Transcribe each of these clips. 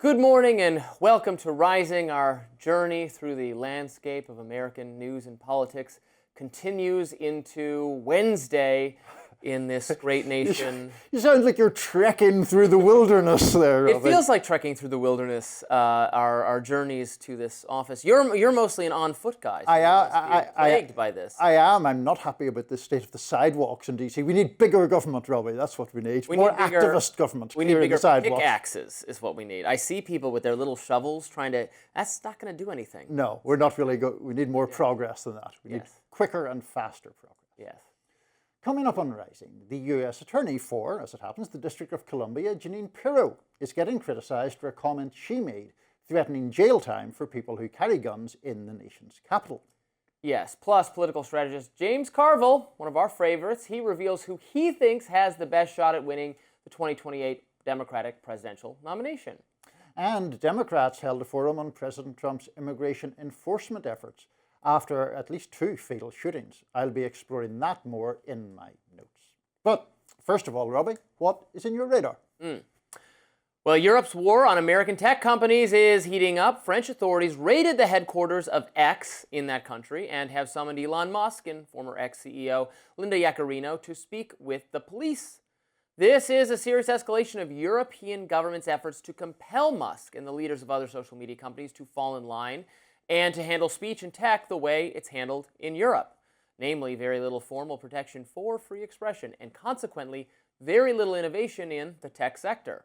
Good morning and welcome to Rising. Our journey through the landscape of American news and politics continues into Wednesday in this great nation. You sound like you're trekking through the wilderness there, Robby. It feels like trekking through the wilderness, our journeys to this office. You're mostly an on-foot guy, so you're plagued by this. I am. I'm not happy about the state of the sidewalks in D.C. We need bigger government, Robby. That's what we need. More activist government. We need bigger pickaxes is what we need. I see people with their little shovels trying to... That's not going to do anything. No, we're not really good. We need more progress than that. We need quicker and faster progress. Yes. Coming up on Rising, the U.S. Attorney for, as it happens, the District of Columbia, Jeanine Pirro, is getting criticised for a comment she made threatening jail time for people who carry guns in the nation's capital. Yes, plus political strategist James Carville, one of our favorites, he reveals who he thinks has the best shot at winning the 2028 Democratic presidential nomination. And Democrats held a forum on President Trump's immigration enforcement efforts after at least 2 fatal shootings. I'll be exploring that more in my notes. But first of all, Robby, what is in your radar? Well, Europe's war on American tech companies is heating up. French authorities raided the headquarters of X in that country and have summoned Elon Musk and former X-CEO Linda Yaccarino to speak with the police. This is a serious escalation of European governments' efforts to compel Musk and the leaders of other social media companies to fall in line and to handle speech and tech the way it's handled in Europe. Namely, very little formal protection for free expression and consequently very little innovation in the tech sector.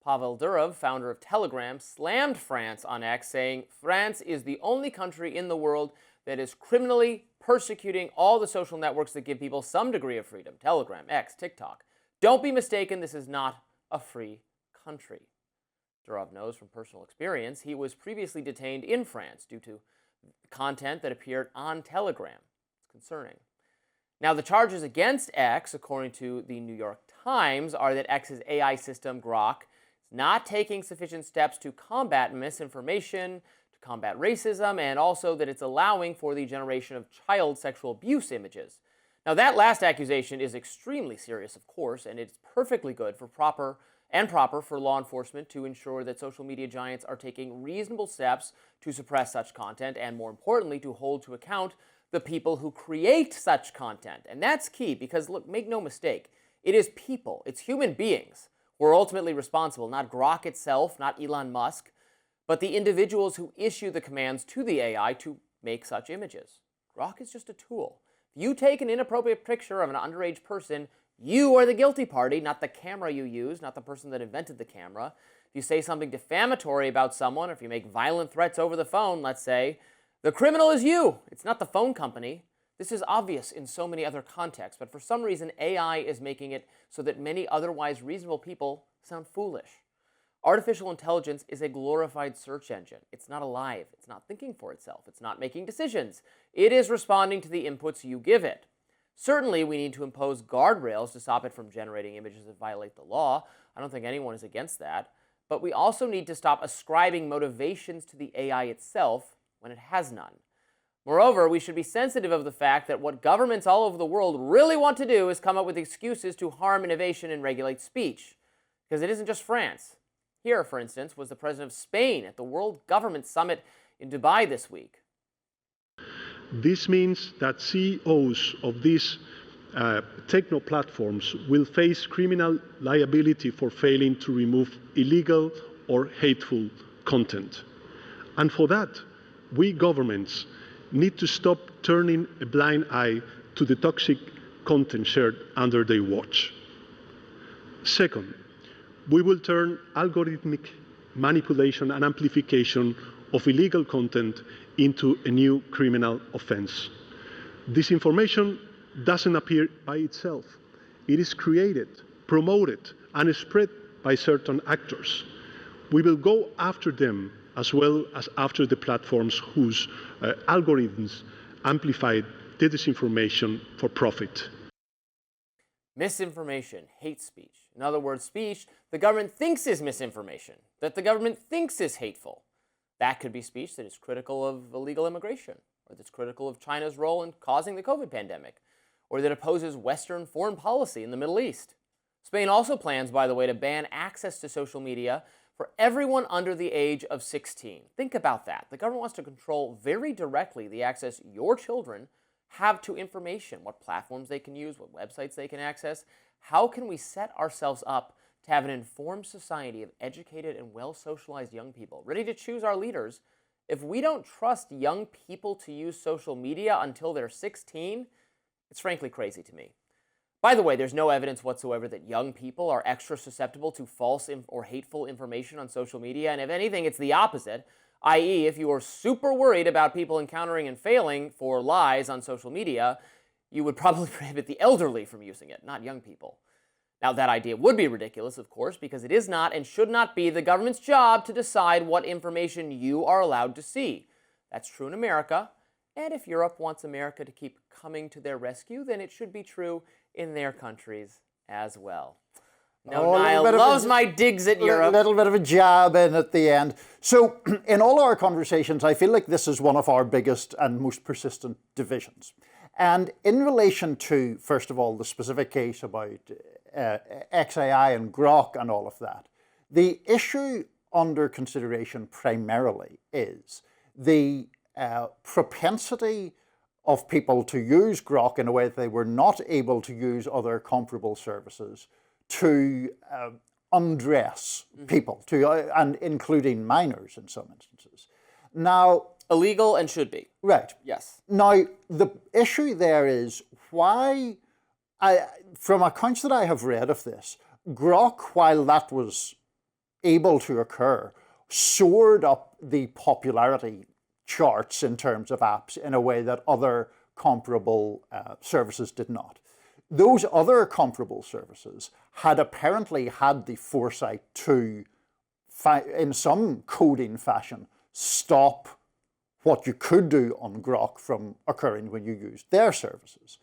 Pavel Durov, founder of Telegram, slammed France on X, saying France is the only country in the world that is criminally persecuting all the social networks that give people some degree of freedom. Telegram, X, TikTok. Don't be mistaken, this is not a free country. Durov knows from personal experience he was previously detained in France due to content that appeared on Telegram. It's concerning. Now, the charges against X, according to the New York Times, are that X's AI system, Grok, is not taking sufficient steps to combat misinformation, to combat racism, and also that it's allowing for the generation of child sexual abuse images. Now, that last accusation is extremely serious, of course, and it's perfectly good for proper for law enforcement to ensure that social media giants are taking reasonable steps to suppress such content and, more importantly, to hold to account the people who create such content. And that's key because, look, make no mistake, it is people, it's human beings who are ultimately responsible, not Grok itself, not Elon Musk, but the individuals who issue the commands to the AI to make such images. Grok is just a tool. If you take an inappropriate picture of an underage person, you are the guilty party, not the camera you use, not the person that invented the camera. If you say something defamatory about someone, or if you make violent threats over the phone, let's say, the criminal is you. It's not the phone company. This is obvious in so many other contexts, but for some reason, AI is making it so that many otherwise reasonable people sound foolish. Artificial intelligence is a glorified search engine. It's not alive. It's not thinking for itself. It's not making decisions. It is responding to the inputs you give it. Certainly, we need to impose guardrails to stop it from generating images that violate the law. I don't think anyone is against that. But we also need to stop ascribing motivations to the AI itself when it has none. Moreover, we should be sensitive of the fact that what governments all over the world really want to do is come up with excuses to harm innovation and regulate speech. Because it isn't just France. Here, for instance, was the president of Spain at the World Government Summit in Dubai this week. This means that CEOs of these techno platforms will face criminal liability for failing to remove illegal or hateful content. And for that, we governments need to stop turning a blind eye to the toxic content shared under their watch. Second, we will turn algorithmic manipulation and amplification of illegal content into a new criminal offense. Disinformation doesn't appear by itself. It is created, promoted, and spread by certain actors. We will go after them as well as after the platforms whose algorithms amplify the disinformation for profit. Misinformation, hate speech. In other words, speech the government thinks is misinformation, that the government thinks is hateful. That could be speech that is critical of illegal immigration, or that's critical of China's role in causing the COVID pandemic, or that opposes Western foreign policy in the Middle East. Spain also plans, by the way, to ban access to social media for everyone under the age of 16. Think about that. The government wants to control very directly the access your children have to information, what platforms they can use, what websites they can access. How can we set ourselves up to have an informed society of educated and well-socialized young people ready to choose our leaders if we don't trust young people to use social media until they're 16? It's frankly crazy to me. By the way, there's no evidence whatsoever that young people are extra susceptible to false or hateful information on social media, and if anything, it's the opposite, i.e., if you are super worried about people encountering and failing for lies on social media, you would probably prohibit the elderly from using it, not young people. Now, that idea would be ridiculous, of course, because it is not and should not be the government's job to decide what information you are allowed to see. That's true in America, and if Europe wants America to keep coming to their rescue, then it should be true in their countries as well. No, Niall loves my digs at Europe. A little bit of a jab in at the end. So, in all our conversations, I feel like this is one of our biggest and most persistent divisions. And in relation to, first of all, the specific case about XAI and Grok and all of that, the issue under consideration primarily is the propensity of people to use Grok in a way that they were not able to use other comparable services to undress people, and including minors in some instances. Now, illegal and should be. Right. Yes. Now, the issue there is why, from accounts that I have read of this, Grok, while that was able to occur, soared up the popularity charts in terms of apps in a way that other comparable services did not. Those other comparable services had apparently had the foresight to, in some coding fashion, stop what you could do on Grok from occurring when you used their services.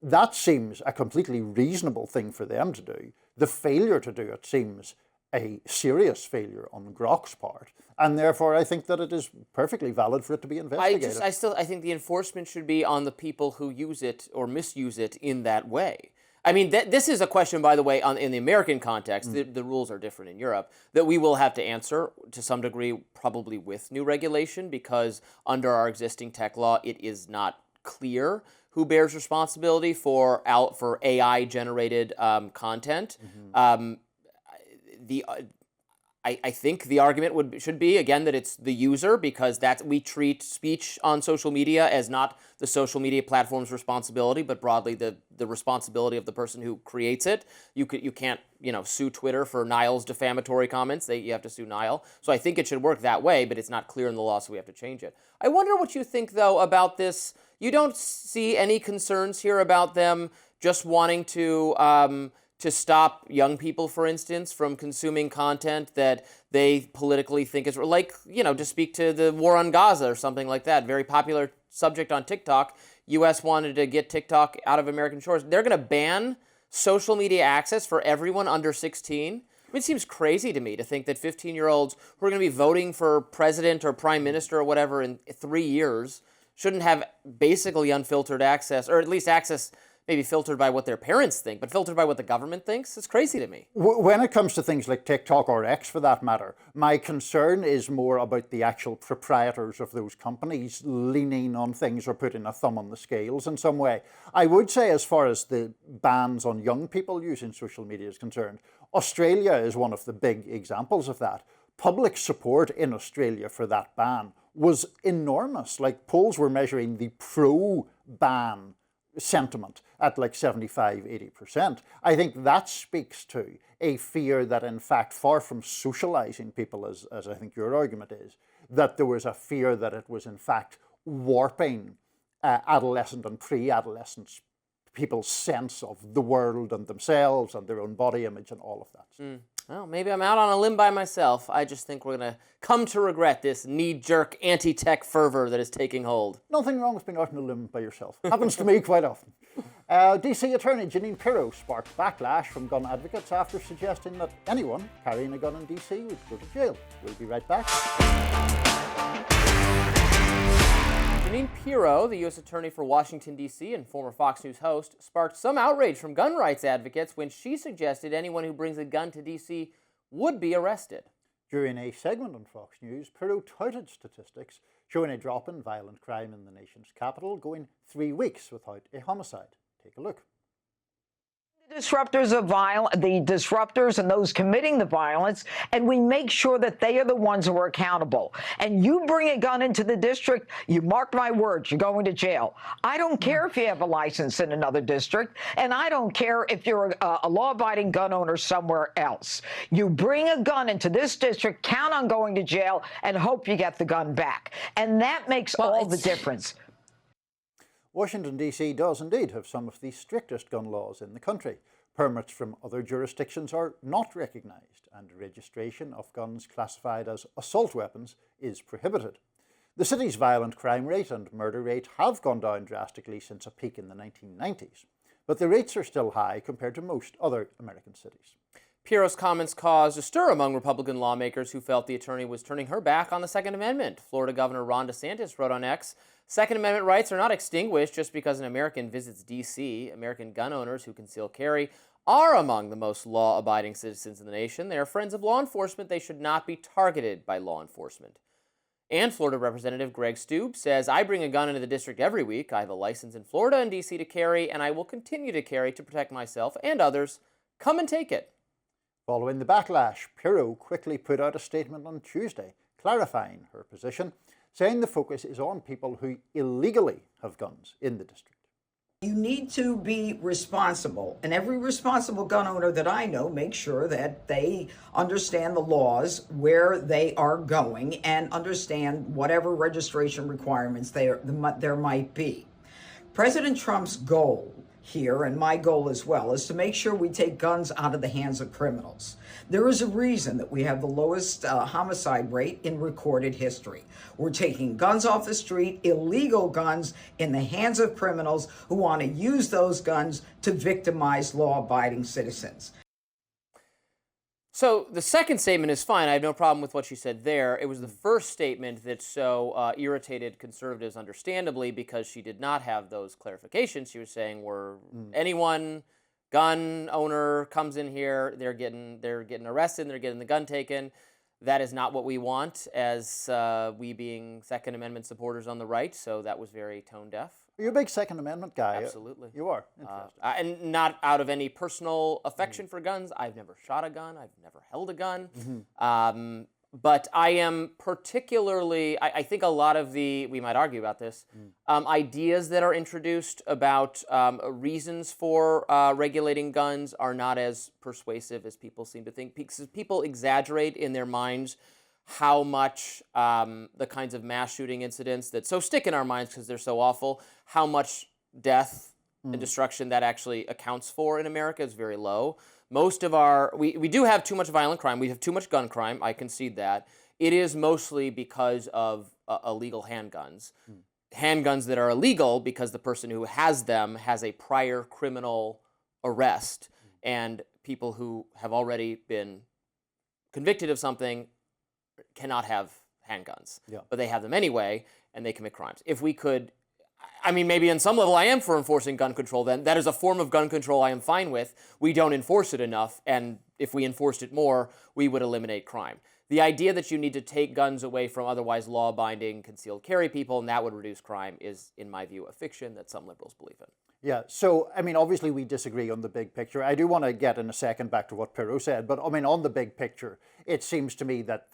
That seems a completely reasonable thing for them to do. The failure to do it seems a serious failure on Grok's part, and therefore I think that it is perfectly valid for it to be investigated. I think the enforcement should be on the people who use it or misuse it in that way. I mean, this is a question, by the way, in the American context, the rules are different in Europe, that we will have to answer to some degree probably with new regulation, because under our existing tech law, it is not clear who bears responsibility for AI-generated content. I think the argument should be, again, that it's the user, because we treat speech on social media as not the social media platform's responsibility, but broadly the responsibility of the person who creates it. You can't sue Twitter for Niall's defamatory comments. You have to sue Niall. So I think it should work that way, but it's not clear in the law, so we have to change it. I wonder what you think, though, about this. You don't see any concerns here about them just wanting to stop young people, for instance, from consuming content that they politically think is, like, to speak to the war on Gaza or something like that, very popular subject on TikTok. U.S. wanted to get TikTok out of American shores. They're going to ban social media access for everyone under 16. I mean, it seems crazy to me to think that 15-year-olds who are going to be voting for president or prime minister or whatever in 3 years shouldn't have basically unfiltered access, or at least access maybe filtered by what their parents think, but filtered by what the government thinks. It's crazy to me. When it comes to things like TikTok or X, for that matter, my concern is more about the actual proprietors of those companies leaning on things or putting a thumb on the scales in some way. I would say, as far as the bans on young people using social media is concerned, Australia is one of the big examples of that. Public support in Australia for that ban was enormous. Like, polls were measuring the pro-ban sentiment at like 75-80%. I think that speaks to a fear that, in fact, far from socializing people, as I think your argument is, that there was a fear that it was in fact warping adolescent and pre-adolescent people's sense of the world and themselves and their own body image and all of that. Well, maybe I'm out on a limb by myself. I just think we're going to come to regret this knee-jerk anti-tech fervor that is taking hold. Nothing wrong with being out on a limb by yourself. Happens to me quite often. DC Attorney Jeanine Pirro sparked backlash from gun advocates after suggesting that anyone carrying a gun in DC would go to jail. We'll be right back. Jeanine Pirro, the U.S. Attorney for Washington, D.C. and former Fox News host, sparked some outrage from gun rights advocates when she suggested anyone who brings a gun to D.C. would be arrested. During a segment on Fox News, Pirro touted statistics showing a drop in violent crime in the nation's capital, going 3 weeks without a homicide. Take a look. Disruptors of the disruptors and those committing the violence, and we make sure that they are the ones who are accountable. And you bring a gun into the district, you mark my words, you're going to jail. I don't care if you have a license in another district, and I don't care if you're a law-abiding gun owner somewhere else. You bring a gun into this district, count on going to jail, and hope you get the gun back. And that makes all the difference. Washington, D.C. does indeed have some of the strictest gun laws in the country. Permits from other jurisdictions are not recognised, and registration of guns classified as assault weapons is prohibited. The city's violent crime rate and murder rate have gone down drastically since a peak in the 1990s, but the rates are still high compared to most other American cities. Pirro's comments caused a stir among Republican lawmakers who felt the attorney was turning her back on the Second Amendment. Florida Governor Ron DeSantis wrote on X, Second Amendment rights are not extinguished just because an American visits D.C. American gun owners who conceal carry are among the most law-abiding citizens in the nation. They are friends of law enforcement. They should not be targeted by law enforcement. And Florida Representative Greg Steube says, I bring a gun into the district every week. I have a license in Florida and D.C. to carry, and I will continue to carry to protect myself and others. Come and take it. Following the backlash, Pirro quickly put out a statement on Tuesday, clarifying her position, saying the focus is on people who illegally have guns in the district. You need to be responsible, and every responsible gun owner that I know makes sure that they understand the laws, where they are going, and understand whatever registration requirements there might be. President Trump's goal here, and my goal as well, is to make sure we take guns out of the hands of criminals. There is a reason that we have the lowest homicide rate in recorded history. We're taking guns off the street, illegal guns, in the hands of criminals who want to use those guns to victimize law-abiding citizens. So the second statement is fine. I have no problem with what she said there. It was the first statement that so irritated conservatives, understandably, because she did not have those clarifications. She was saying, anyone, gun owner comes in here, they're getting arrested, and they're getting the gun taken. That is not what we want as we being Second Amendment supporters on the right. So that was very tone deaf. You're a big Second Amendment guy. Absolutely. You are. Interesting. And not out of any personal affection for guns. I've never shot a gun. I've never held a gun. But I am particularly, I think a lot of we might argue about this, ideas that are introduced about reasons for regulating guns are not as persuasive as people seem to think, because people exaggerate in their minds how much the kinds of mass shooting incidents that so stick in our minds because they're so awful, how much death and destruction that actually accounts for in America is very low. Most of we do have too much violent crime. We have too much gun crime. I concede that. It is mostly because of illegal handguns. Handguns that are illegal because the person who has them has a prior criminal arrest, and people who have already been convicted of something cannot have handguns, but they have them anyway, and they commit crimes. If we could, I mean, maybe on some level I am for enforcing gun control then. That is a form of gun control I am fine with. We don't enforce it enough, and if we enforced it more, we would eliminate crime. The idea that you need to take guns away from otherwise law-abiding concealed carry people and that would reduce crime is, in my view, a fiction that some liberals believe in. Yeah, so, I mean, obviously we disagree on the big picture. I do want to get in a second back to what Pirro said, but, I mean, on the big picture, it seems to me that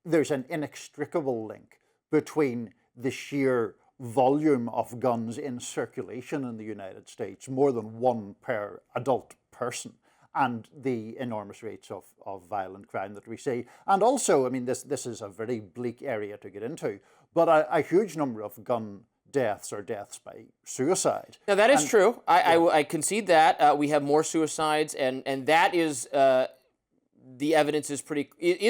there's an inextricable link between the sheer volume of guns in circulation in the United States, more than one per adult person, and the enormous rates of violent crime that we see. And also, I mean, this is a very bleak area to get into, but a huge number of gun deaths or deaths by suicide. Now, that is true. I concede that. We have more suicides, and that is... the evidence is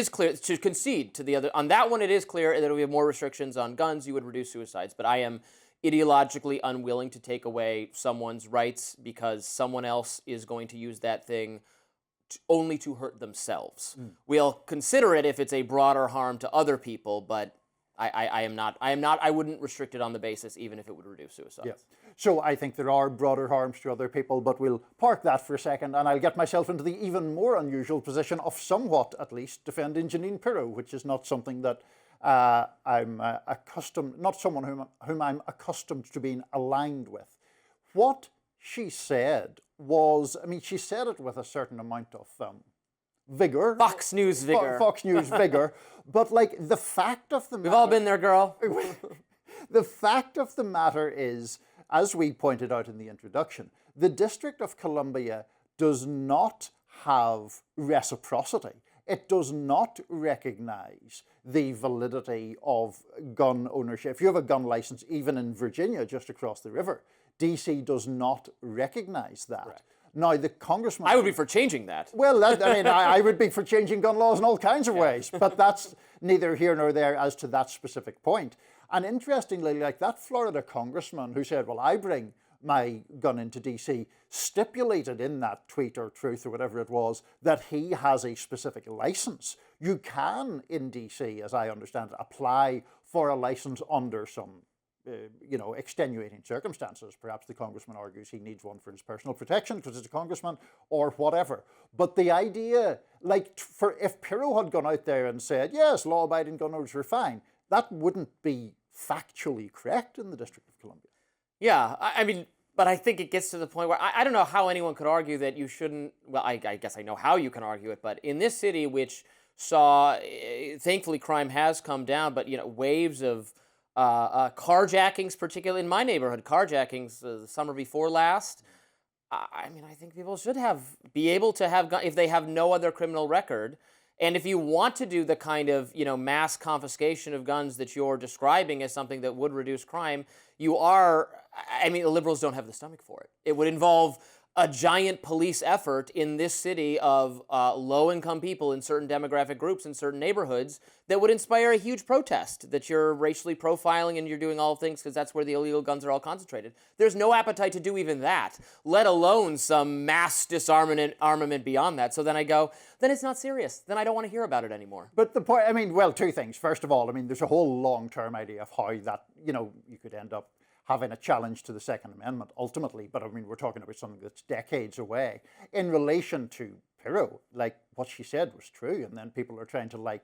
clear to concede to the other. On that one, it is clear that if we have more restrictions on guns, you would reduce suicides. But I am ideologically unwilling to take away someone's rights because someone else is going to use that thing only to hurt themselves. We'll consider it if it's a broader harm to other people, but I am not. I wouldn't restrict it on the basis, even if it would reduce suicides. Yeah. So I think there are broader harms to other people, but we'll park that for a second, and I'll get myself into the even more unusual position of somewhat, at least, defending Jeanine Pirro, which is not something that I'm accustomed, not someone whom I'm accustomed to being aligned with. What she said was, I mean, she said it with a certain amount of vigor. Fox News vigor. Fox News vigor. But like the fact of the matter... We've all been there, girl. The fact of the matter is, as we pointed out in the introduction, the District of Columbia does not have reciprocity. It does not recognize the validity of gun ownership. If you have a gun license, even in Virginia, just across the river, DC does not recognize that. Right. Now, the congressman... I would be for changing that. Well, I would be for changing gun laws in all kinds of ways, but that's neither here nor there as to that specific point. And interestingly, like that Florida congressman who said, well, I bring my gun into DC, stipulated in that tweet or truth or whatever it was, that he has a specific license. You can, in DC, as I understand it, apply for a license under some extenuating circumstances. Perhaps the congressman argues he needs one for his personal protection because he's a congressman or whatever. But the idea, if Pirro had gone out there and said, yes, law-abiding gun owners are fine, that wouldn't be factually correct in the District of Columbia. Yeah, I mean, but I think it gets to the point where I don't know how anyone could argue that you shouldn't, well, I guess I know how you can argue it, but in this city, which saw, thankfully crime has come down, but, waves of carjackings, particularly in my neighborhood, carjackings the summer before last. I mean, I think people should be able to have if they have no other criminal record. And if you want to do the kind of, mass confiscation of guns that you're describing as something that would reduce crime, the liberals don't have the stomach for it. It would involve a giant police effort in this city of low-income people in certain demographic groups in certain neighborhoods that would inspire a huge protest that you're racially profiling and you're doing all things because that's where the illegal guns are all concentrated. There's no appetite to do even that, let alone some mass disarmament beyond that. So then I go, then it's not serious. Then I don't want to hear about it anymore. But the point, two things. First of all, there's a whole long-term idea of how that, you could end up having a challenge to the Second Amendment ultimately, but we're talking about something that's decades away. In relation to Pirro, what she said was true, and then people are trying to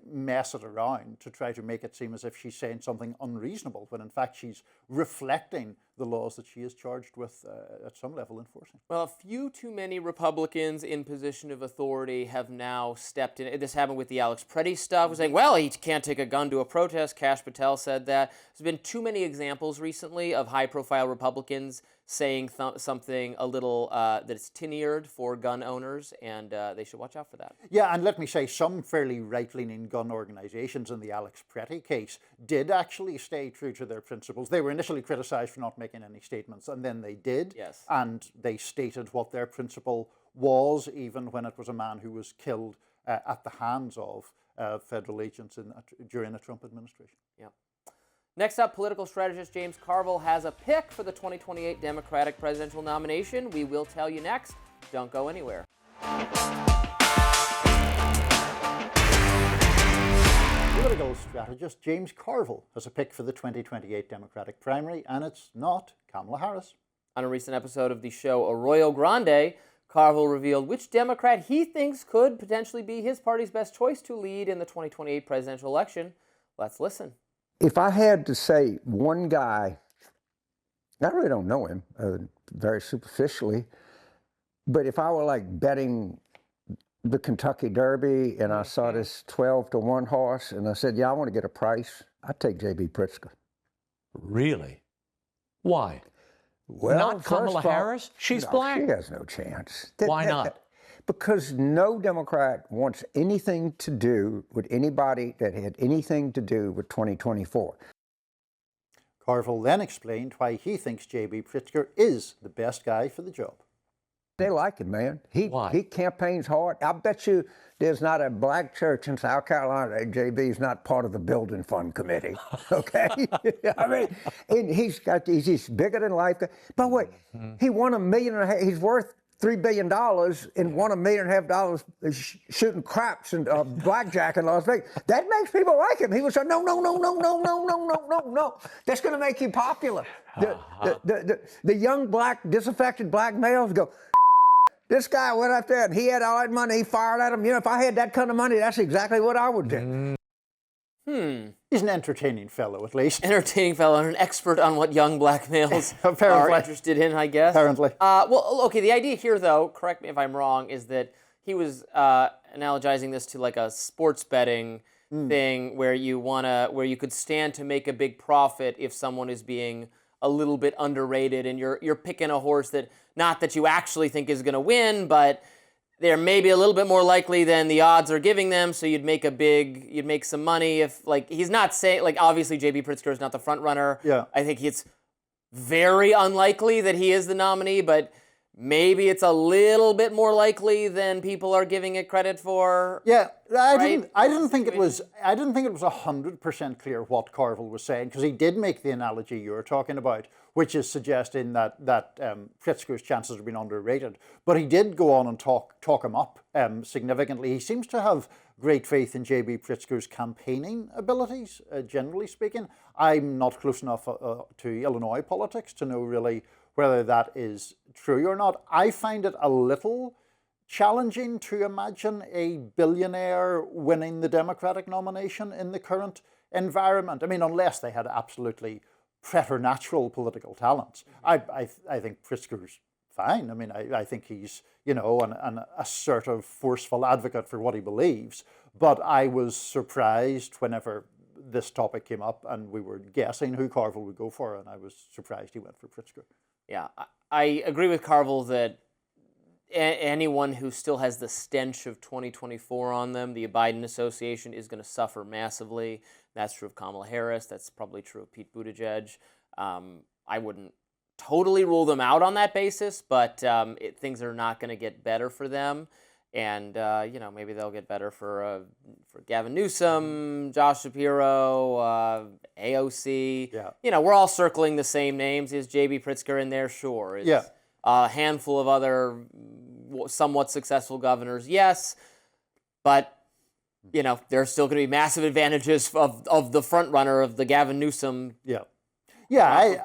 mess it around to try to make it seem as if she's saying something unreasonable, when in fact she's reflecting the laws that she is charged with at some level enforcing. Well, a few too many Republicans in position of authority have now stepped in. This happened with the Alex Preddy stuff, saying, well, he can't take a gun to a protest. Kash Patel said that. There's been too many examples recently of high-profile Republicans saying something a little that is tin-eared for gun owners, and they should watch out for that. Yeah, and let me say, some fairly right-leaning gun organizations in the Alex Preddy case did actually stay true to their principles. They were initially criticized for not making any statements, and then they did. Yes. And they stated what their principle was, even when it was a man who was killed at the hands of federal agents during the Trump administration. Yeah. Next up, political strategist James Carville has a pick for the 2028 Democratic presidential nomination. We will tell you next. Don't go anywhere. Political strategist James Carville has a pick for the 2028 Democratic primary, and it's not Kamala Harris. On a recent episode of the show Arroyo Grande, Carville revealed which Democrat he thinks could potentially be his party's best choice to lead in the 2028 presidential election. Let's listen. If I had to say one guy, I really don't know him very superficially, but if I were betting the Kentucky Derby and I saw this 12-1 horse and I said, yeah, I want to get a price, I'd take J.B. Pritzker. Really? Why? Well, not Kamala Harris? She's black. She has no chance. Why not? Because no Democrat wants anything to do with anybody that had anything to do with 2024. Carville then explained why he thinks J.B. Pritzker is the best guy for the job. They like him, man. He campaigns hard. I bet you there's not a black church in South Carolina that JB's not part of the building fund committee. Okay? and he's bigger than life. But wait, he won $1.5 million. He's worth $3 billion and won $1.5 million shooting craps and blackjack in Las Vegas. That makes people like him. He was saying, no. That's going to make you popular. The young black, disaffected black males go, this guy went up there and he had all that money, he fired at him. You know, if I had that kind of money, that's exactly what I would do. He's an entertaining fellow, at least. Entertaining fellow and an expert on what young black males are interested in, I guess. Apparently. Well, okay, the idea here, though, correct me if I'm wrong, is that he was analogizing this to like a sports betting thing where you could stand to make a big profit if someone is being a little bit underrated and you're picking a horse that, not that you actually think is going to win, but they're maybe a little bit more likely than the odds are giving them, so you'd make some money if, like, he's not saying, like, obviously J.B. Pritzker is not the front runner. Yeah. I think it's very unlikely that he is the nominee, but maybe it's a little bit more likely than people are giving it credit for. Yeah, I didn't think it was 100% clear what Carville was saying, because he did make the analogy you're talking about, which is suggesting that Pritzker's chances have been underrated. But he did go on and talk him up significantly. He seems to have great faith in J.B. Pritzker's campaigning abilities, generally speaking. I'm not close enough to Illinois politics to know really whether that is true or not. I find it a little challenging to imagine a billionaire winning the Democratic nomination in the current environment. I mean, unless they had absolutely preternatural political talents. I think Pritzker's fine. I mean, I think he's, you know, an assertive, forceful advocate for what he believes. But I was surprised whenever this topic came up and we were guessing who Carville would go for, and I was surprised he went for Pritzker. Yeah, I agree with Carville that anyone who still has the stench of 2024 on them, the Biden association, is going to suffer massively. That's true of Kamala Harris. That's probably true of Pete Buttigieg. I wouldn't totally rule them out on that basis, but things are not going to get better for them. And, you know, maybe they'll get better for Gavin Newsom, Josh Shapiro, AOC. Yeah. You know, we're all circling the same names. Is J.B. Pritzker in there? Sure. Is Yeah. a handful of other somewhat successful governors? Yes. But, you know, there's still going to be massive advantages of the front runner of the Gavin Newsom. Yeah. Yeah,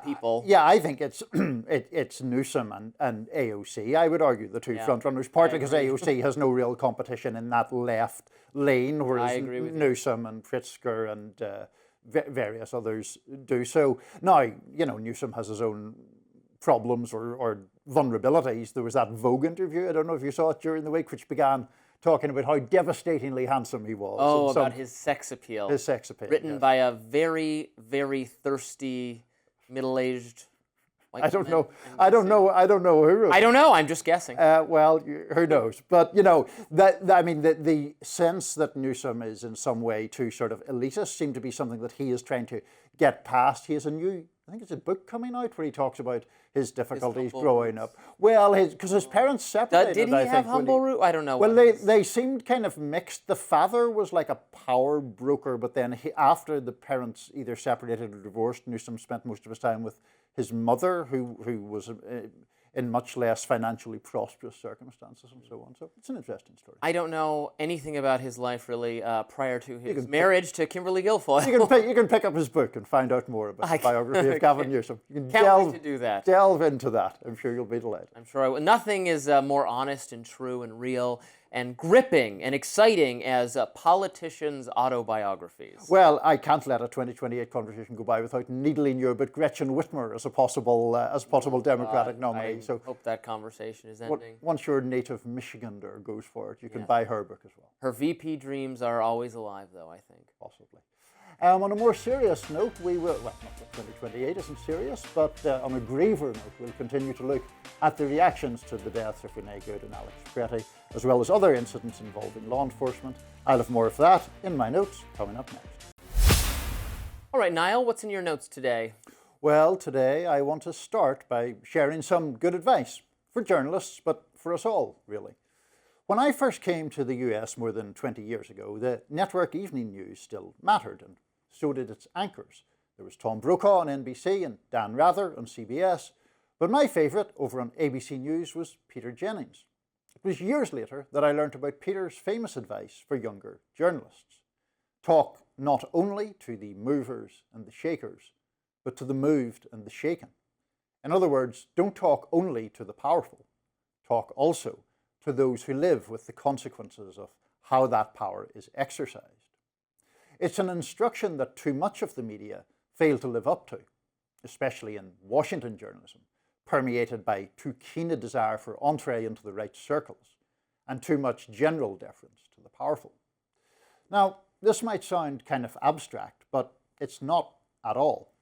I think it's it's Newsom and AOC. I would argue the two front runners, partly because AOC has no real competition in that left lane, whereas Newsom and Pritzker and various others do. So now, you know, Newsom has his own problems or vulnerabilities. There was that Vogue interview, I don't know if you saw it during the week, which began talking about how devastatingly handsome he was. Oh, about his sex appeal. His sex appeal. Written by a very, very thirsty, middle-aged white I don't woman. know who wrote it. I don't know. I'm just guessing. Well, who knows? But, you know, I mean, the sense that Newsom is in some way too sort of elitist seemed to be something that he is trying to get past. He has I think it's a book coming out where he talks about his difficulties growing up. Well, because his parents separated. Did he have humble roots? I don't know. Well, they seemed kind of mixed. The father was like a power broker, but then after the parents either separated or divorced, Newsom spent most of his time with his mother, who was in much less financially prosperous circumstances and so on. So it's an interesting story. I don't know anything about his life really prior to his marriage to Kimberly Guilfoyle. You can pick up his book and find out more about the biography of Gavin Newsom. You can Can't wait to do that. Delve into that. I'm sure you'll be delighted. I'm sure I will. Nothing is more honest and true and real and gripping and exciting as politicians' autobiographies. Well, I can't let a 2028 conversation go by without needling you about Gretchen Whitmer as a possible Democratic nominee. I hope that conversation is ending. Once your native Michigander goes for it, you can buy her book as well. Her VP dreams are always alive, though, I think. Possibly. On a more serious note, we will, well, not that 2028 isn't serious, but on a graver note, we'll continue to look at the reactions to the deaths of Renee Good and Alex Pretty, as well as other incidents involving law enforcement. I'll have more of that in my notes coming up next. All right, Niall, what's in your notes today? Well, today I want to start by sharing some good advice for journalists, but for us all, really. When I first came to the US more than 20 years ago, the network evening news still mattered, and so did its anchors. There was Tom Brokaw on NBC and Dan Rather on CBS, But my favourite over on ABC News was Peter Jennings. It was years later that I learnt about Peter's famous advice for younger journalists. Talk not only to the movers and the shakers, but to the moved and the shaken. In other words, don't talk only to the powerful. Talk also to those who live with the consequences of how that power is exercised. It's an instruction that too much of the media fail to live up to, especially in Washington journalism, permeated by too keen a desire for entree into the right circles and too much general deference to the powerful. Now, this might sound kind of abstract, but it's not at all.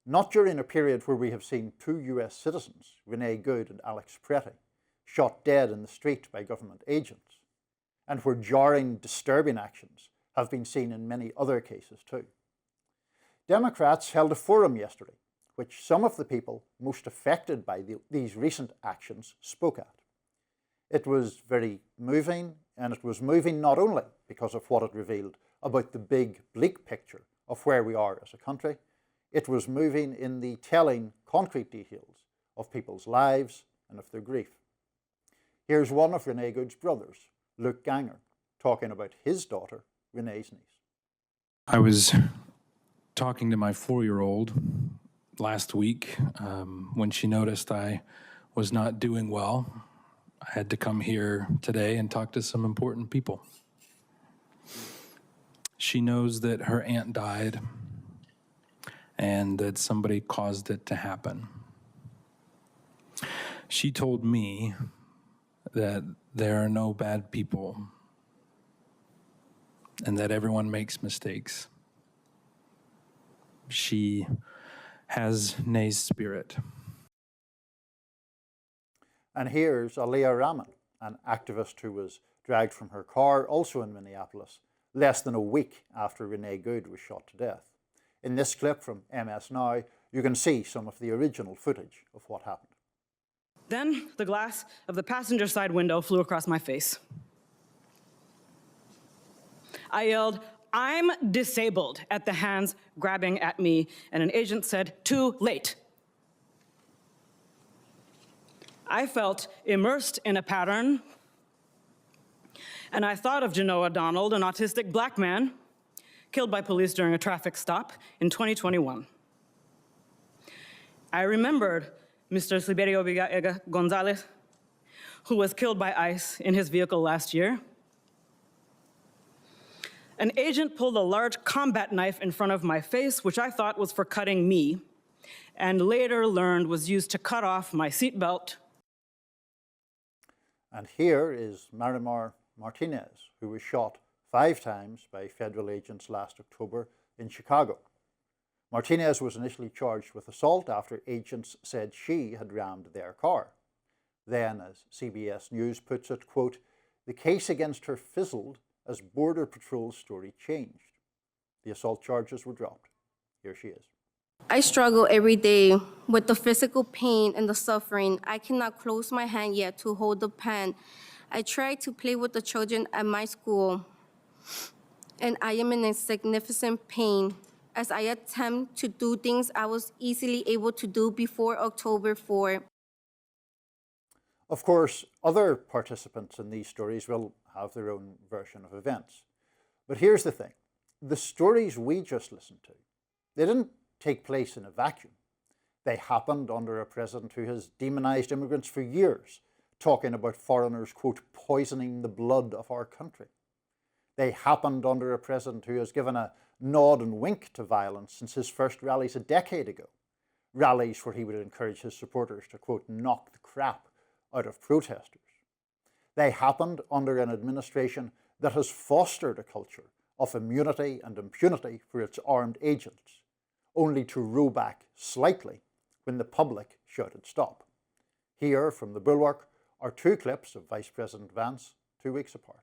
Not during a period where we have seen two US citizens, Renee Good and Alex Pretty, shot dead in the street by government agents, and where jarring, disturbing actions have been seen in many other cases too. Democrats held a forum yesterday, which some of the people most affected by these recent actions spoke at. It was very moving, and it was moving not only because of what it revealed about the big, bleak picture of where we are as a country, it was moving in the telling, concrete details of people's lives and of their grief. Here's one of Renee Good's brothers, Luke Ganger, talking about his daughter, Renee's niece. I was talking to my 4-year-old last week when she noticed I was not doing well. I had to come here today and talk to some important people. She knows that her aunt died and that somebody caused it to happen. She told me that there are no bad people and that everyone makes mistakes. She has Ne's spirit. And here's Aliyah Rahman, an activist who was dragged from her car, also in Minneapolis, less than a week after Renee Good was shot to death. In this clip from MS Now, you can see some of the original footage of what happened. Then the glass of the passenger side window flew across my face. I yelled, "I'm disabled," at the hands grabbing at me, and an agent said, "Too late." I felt immersed in a pattern, and I thought of Genoa Donald, an autistic black man killed by police during a traffic stop in 2021. I remembered Mr. Sliberio Vega Gonzalez, who was killed by ICE in his vehicle last year. An agent pulled a large combat knife in front of my face, which I thought was for cutting me, and later learned was used to cut off my seatbelt. And here is Marimar Martinez, who was shot 5 times by federal agents last October in Chicago. Martinez was initially charged with assault after agents said she had rammed their car. Then, as CBS News puts it, quote, "The case against her fizzled as Border Patrol's story changed." The assault charges were dropped. Here she is. I struggle every day with the physical pain and the suffering. I cannot close my hand yet to hold the pen. I try to play with the children at my school, and I am in a significant pain as I attempt to do things I was easily able to do before October 4. Of course, other participants in these stories will have their own version of events. But here's the thing. The stories we just listened to, they didn't take place in a vacuum. They happened under a president who has demonized immigrants for years, talking about foreigners, quote, poisoning the blood of our country. They happened under a president who has given a nod and wink to violence since his first rallies a decade ago. Rallies where he would encourage his supporters to, quote, knock the crap out of protesters. They happened under an administration that has fostered a culture of immunity and impunity for its armed agents, only to row back slightly when the public shouted stop. Here, from the Bulwark, are 2 clips of Vice President Vance 2 weeks apart.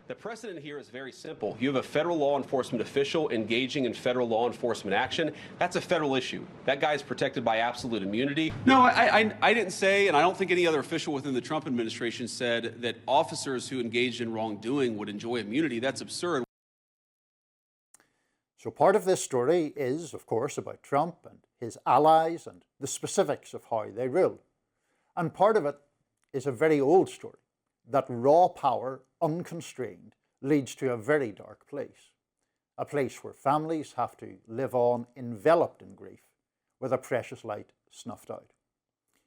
The precedent here is very simple. You have a federal law enforcement official engaging in federal law enforcement action. That's a federal issue. That guy is protected by absolute immunity. No, I didn't say, and I don't think any other official within the Trump administration said that officers who engaged in wrongdoing would enjoy immunity. That's absurd. So part of this story is, of course, about Trump and his allies, and the specifics of how they rule. And part of it is a very old story, that raw power, unconstrained, leads to a very dark place. A place where families have to live on enveloped in grief, with a precious light snuffed out.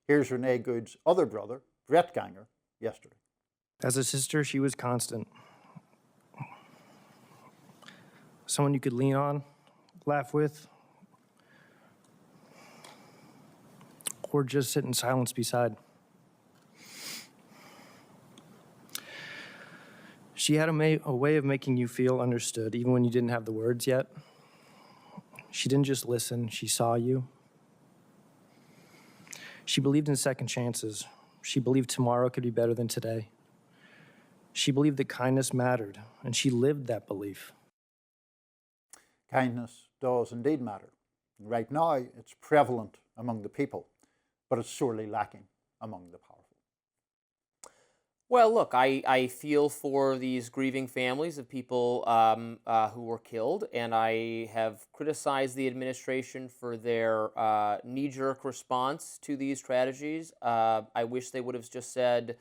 Here's Renee Good's other brother, Brett Ganger, yesterday. As a sister, she was constant. Someone you could lean on, laugh with, or just sit in silence beside. She had a way of making you feel understood, even when you didn't have the words yet. She didn't just listen, she saw you. She believed in second chances. She believed tomorrow could be better than today. She believed that kindness mattered, and she lived that belief. Kindness does indeed matter. Right now, it's prevalent among the people, but it's sorely lacking among the powerful. Well, look, I feel for these grieving families of people who were killed, and I have criticized the administration for their knee-jerk response to these tragedies. I wish they would have just said,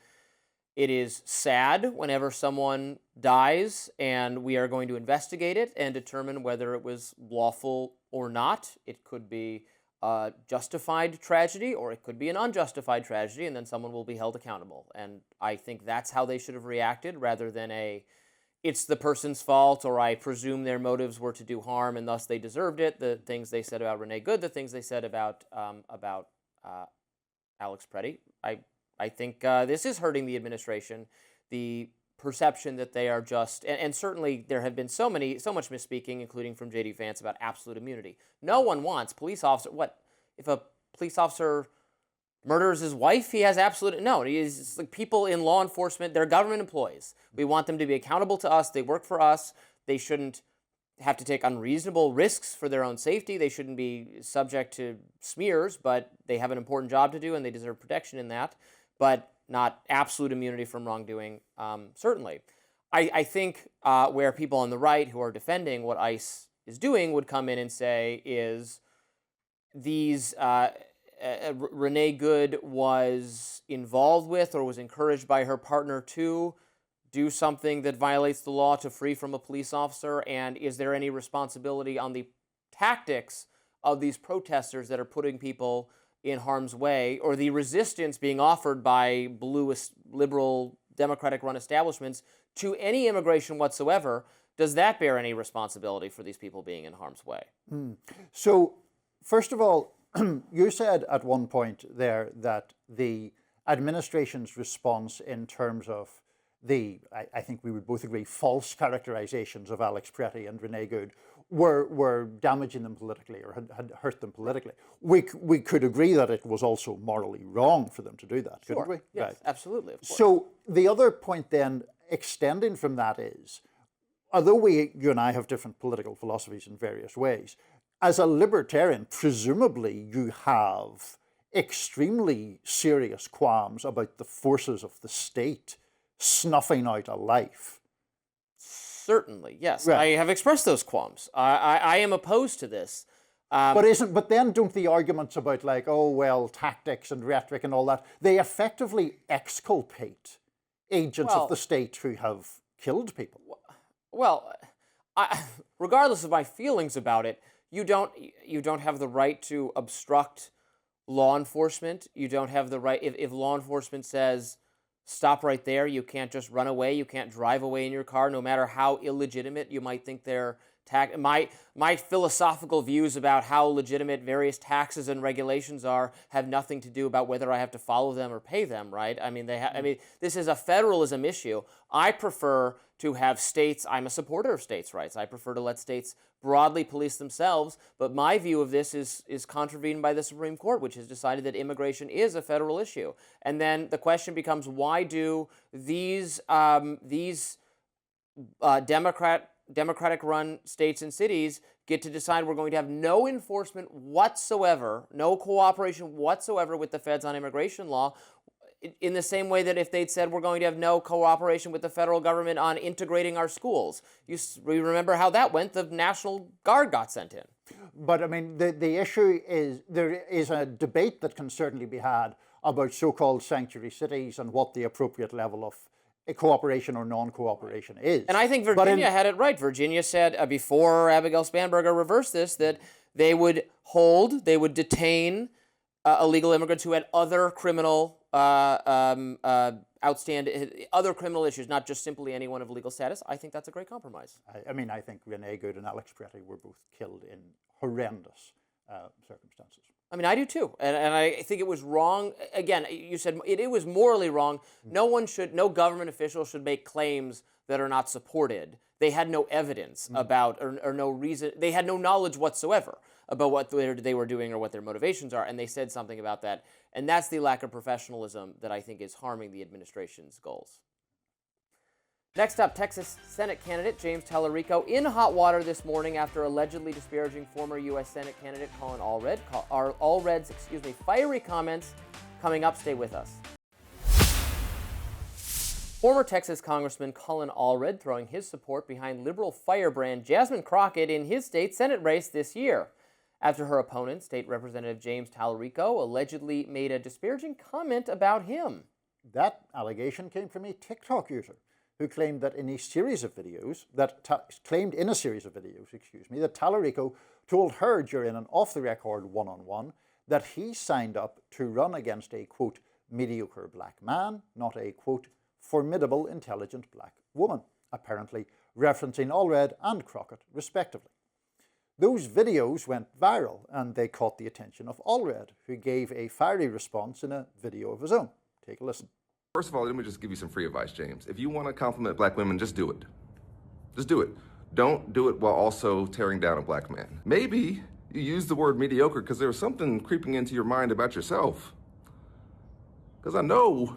it is sad whenever someone dies, and we are going to investigate it and determine whether it was lawful or not. It could be a justified tragedy, or it could be an unjustified tragedy, and then someone will be held accountable. And I think that's how they should have reacted, rather than it's the person's fault, or I presume their motives were to do harm and thus they deserved it. The things they said about Renee Good, the things they said about Alex Preddy. I think this is hurting the administration. The perception that they are just, and certainly there have been so much misspeaking, including from J.D. Vance, about absolute immunity. No one wants police officer, if a police officer murders his wife, he has absolute, no, it's like people in law enforcement, they're government employees. We want them to be accountable to us, they work for us, they shouldn't have to take unreasonable risks for their own safety, they shouldn't be subject to smears, but they have an important job to do and they deserve protection in that, but not absolute immunity from wrongdoing, certainly. I think where people on the right who are defending what ICE is doing would come in and say is these, Renee Good was involved with or was encouraged by her partner to do something that violates the law to free from a police officer, and is there any responsibility on the tactics of these protesters that are putting people in harm's way, or the resistance being offered by blue, liberal, Democratic-run establishments to any immigration whatsoever? Does that bear any responsibility for these people being in harm's way? So, first of all, you said at one point there that the administration's response in terms of I think we would both agree, false characterizations of Alex Preddy and Renee Good were damaging them politically, or had hurt them politically. We could agree that it was also morally wrong for them to do that, couldn't we? Yes, right. Absolutely, of course. So the other point then, extending from that, is, although you and I have different political philosophies in various ways, as a libertarian, presumably you have extremely serious qualms about the forces of the state snuffing out a life. Certainly, yes. Right. I have expressed those qualms. I am opposed to this. But then don't the arguments about, like, oh, well, tactics and rhetoric and all that, they effectively exculpate agents of the state who have killed people? Well, regardless of my feelings about it, you don't have the right to obstruct law enforcement. You don't have the right, if law enforcement says, stop right there, you can't just run away, you can't drive away in your car, no matter how illegitimate you might think their my philosophical views about how legitimate various taxes and regulations are have nothing to do about whether I have to follow them or pay them, right? I mean, this is a federalism issue. I prefer to have states, I'm a supporter of states' rights. I prefer to let states broadly police themselves, but my view of this is contravened by the Supreme Court, which has decided that immigration is a federal issue. And then the question becomes, why do these Democratic-run states and cities get to decide we're going to have no enforcement whatsoever, no cooperation whatsoever with the feds on immigration law, in the same way that if they'd said we're going to have no cooperation with the federal government on integrating our schools? We remember how that went. The National Guard got sent in. But I mean, the issue is there is a debate that can certainly be had about so-called sanctuary cities and what the appropriate level of cooperation or non-cooperation is. And I think Virginia had it right. Virginia said before Abigail Spanberger reversed this that they would detain illegal immigrants who had other criminal other criminal issues, not just simply anyone of legal status. I think that's a great compromise. I mean, I think Renee Good and Alex Pretty were both killed in horrendous circumstances. I mean, I do too, and I think it was wrong. Again, you said it was morally wrong. No government official should make claims that are not supported. They had no evidence about, or no reason. They had no knowledge whatsoever about what they were doing or what their motivations are, and they said something about that. And that's the lack of professionalism that I think is harming the administration's goals. Next up, Texas Senate candidate James Talarico in hot water this morning after allegedly disparaging former U.S. Senate candidate Colin Allred. Allred's fiery comments coming up. Stay with us. Former Texas Congressman Colin Allred throwing his support behind liberal firebrand Jasmine Crockett in his state Senate race this year, after her opponent, State Representative James Talarico, allegedly made a disparaging comment about him. That allegation came from a TikTok user who claimed that in a series of videos, that Talarico told her during an off-the-record one-on-one that he signed up to run against a, quote, mediocre black man, not a, quote, formidable, intelligent black woman, apparently referencing Allred and Crockett, respectively. Those videos went viral, and they caught the attention of Allred, who gave a fiery response in a video of his own. Take a listen. First of all, let me just give you some free advice, James. If you want to compliment black women, just do it. Just do it. Don't do it while also tearing down a black man. Maybe you use the word mediocre because there was something creeping into your mind about yourself. Because I know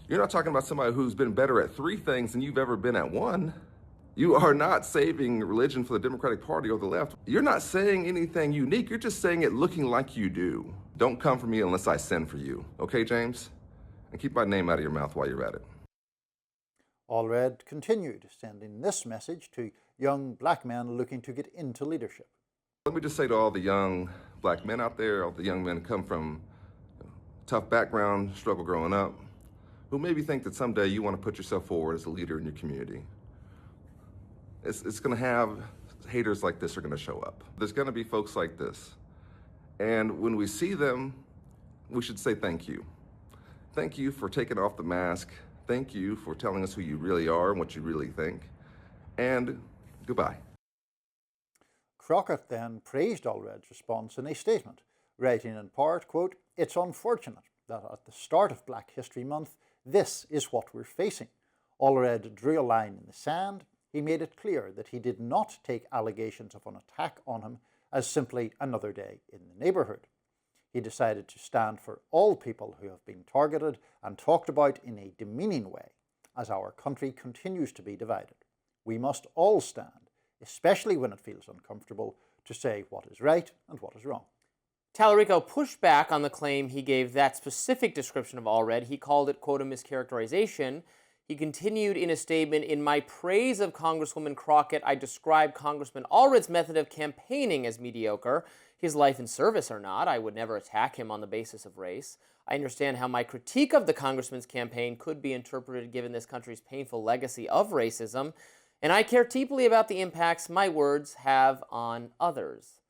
you're not talking about somebody who's been better at 3 things than you've ever been at 1. You are not saving religion for the Democratic Party or the left. You're not saying anything unique. You're just saying it looking like you do. Don't come for me unless I send for you. Okay, James? And keep my name out of your mouth while you're at it. Allred continued, sending this message to young black men looking to get into leadership. Let me just say to all the young black men out there, all the young men who come from tough background, struggle growing up, who maybe think that someday you want to put yourself forward as a leader in your community. It's going to have haters like this are going to show up. There's going to be folks like this. And when we see them, we should say thank you. Thank you for taking off the mask. Thank you for telling us who you really are and what you really think. And goodbye. Crockett then praised Allred's response in a statement, writing in part, quote, "It's unfortunate that at the start of Black History Month, this is what we're facing." Allred drew a line in the sand. He made it clear that he did not take allegations of an attack on him as simply another day in the neighborhood. He decided to stand for all people who have been targeted and talked about in a demeaning way, as our country continues to be divided. We must all stand, especially when it feels uncomfortable, to say what is right and what is wrong. Talarico pushed back on the claim he gave that specific description of Allred. He called it, quote, a mischaracterization. He continued in a statement, "In my praise of Congresswoman Crockett, I describe Congressman Allred's method of campaigning as mediocre. His life and service are not. I would never attack him on the basis of race. I understand how my critique of the congressman's campaign could be interpreted given this country's painful legacy of racism, and I care deeply about the impacts my words have on others."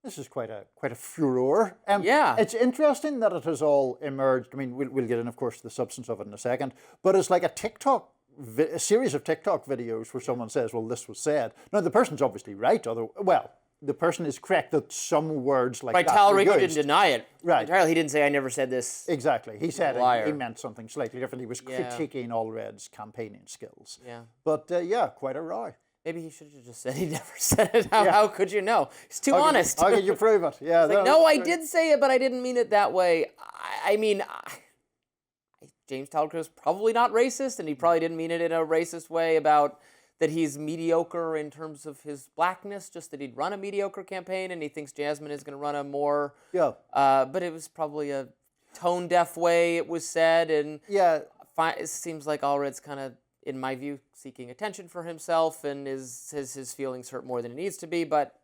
This is quite a furor. Yeah. It's interesting that it has all emerged. I mean, we'll get in, of course, the substance of it in a second. But it's like a series of TikTok videos where someone says, well, this was said. Now, the person's obviously right. The person is correct that some words like that were Talarico used. didn't deny it. Right. Entirely, he didn't say, I never said this. Exactly. He said he meant something slightly different. He was Yeah. critiquing Allred's campaigning skills. Yeah. But, quite a row. Maybe he should have just said he never said it. How could you know? He's too honest. How could you prove it? Yeah. No, I did say it, but I didn't mean it that way. I mean, James Talarico is probably not racist, and he probably didn't mean it in a racist way about that he's mediocre in terms of his blackness, just that he'd run a mediocre campaign, and he thinks Jasmine is going to run a more... Yeah. But it was probably a tone-deaf way it was said, and it seems like Allred's kind of, in my view, seeking attention for himself, and his feelings hurt more than it needs to be, but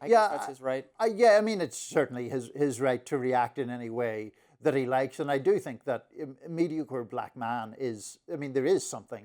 I guess that's his right. Yeah, I mean, it's certainly his right to react in any way that he likes. And I do think that a mediocre black man is, I mean, there is something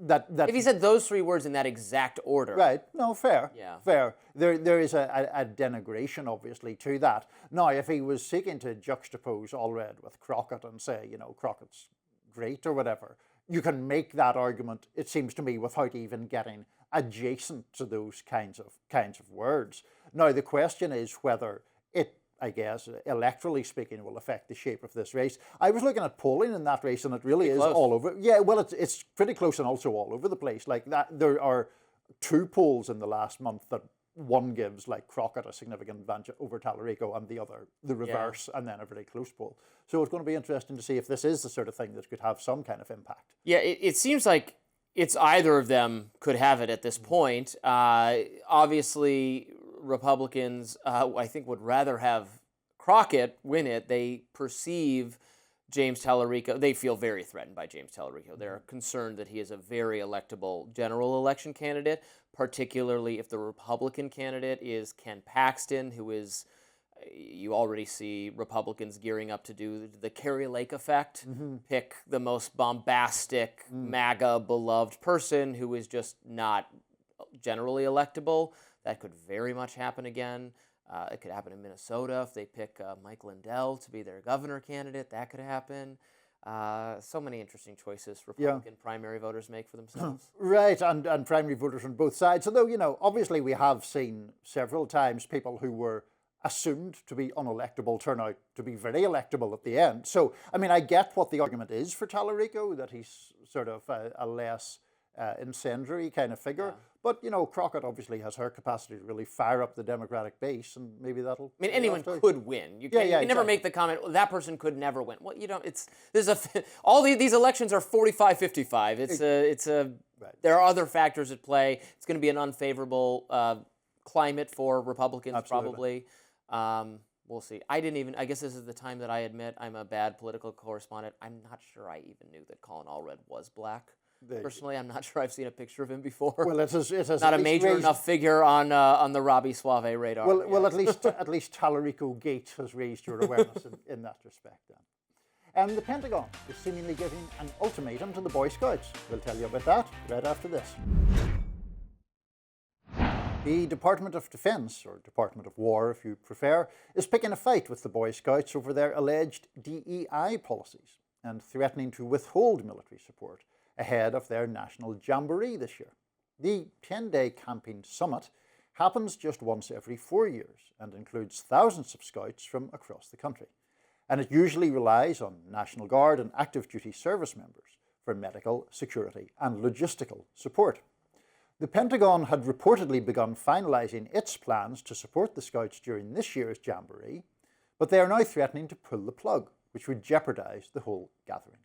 that if he said those three words in that exact order. Right. No, fair. Yeah. Fair. There is a denigration, obviously, to that. Now, if he was seeking to juxtapose Allred with Crockett and say, you know, Crockett's great or whatever, you can make that argument, it seems to me, without even getting adjacent to those kinds of words. Now, the question is whether it, I guess, electorally speaking, will affect the shape of this race. I was looking at polling in that race, and it really is all over. Yeah, well, it's pretty close and also all over the place. Like that, there are 2 polls in the last month that one gives like Crockett a significant advantage over Talarico, and the other the reverse, and then a very close poll. So it's going to be interesting to see if this is the sort of thing that could have some kind of impact. Yeah, it seems like it's either of them could have it at this point. Obviously, Republicans, I think, would rather have Crockett win it. They perceive James Talarico, they feel very threatened by James Talarico. They're concerned that he is a very electable general election candidate, particularly if the Republican candidate is Ken Paxton, who is, you already see Republicans gearing up to do the Carrie Lake effect, pick the most bombastic, MAGA beloved person who is just not generally electable. That could very much happen again. It could happen in Minnesota if they pick Mike Lindell to be their governor candidate. That could happen. So many interesting choices Republican primary voters make for themselves. Right, and primary voters on both sides. Although, you know, obviously we have seen several times people who were assumed to be unelectable turn out to be very electable at the end. So, I mean, I get what the argument is for Talarico, that he's sort of a less incendiary kind of figure. Yeah. But, you know, Crockett obviously has her capacity to really fire up the Democratic base, and maybe that'll... I mean, anyone could win. You can never make the comment, well, that person could never win. Well, you know, all these elections are 45-55. There are other factors at play. It's going to be an unfavorable climate for Republicans, probably. We'll see. I guess this is the time that I admit I'm a bad political correspondent. I'm not sure I even knew that Colin Allred was black. Personally, I'm not sure I've seen a picture of him before. Well, it has not a major enough figure on the Robby Soave radar. Well, at least Talarico Gates has raised your awareness in that respect. Then. The Pentagon is seemingly giving an ultimatum to the Boy Scouts. We'll tell you about that right after this. The Department of Defense, or Department of War if you prefer, is picking a fight with the Boy Scouts over their alleged DEI policies and threatening to withhold military support ahead of their national jamboree this year. The 10-day camping summit happens just once every 4 years and includes thousands of scouts from across the country. And it usually relies on National Guard and active duty service members for medical, security and logistical support. The Pentagon had reportedly begun finalising its plans to support the scouts during this year's jamboree, but they are now threatening to pull the plug, which would jeopardise the whole gathering.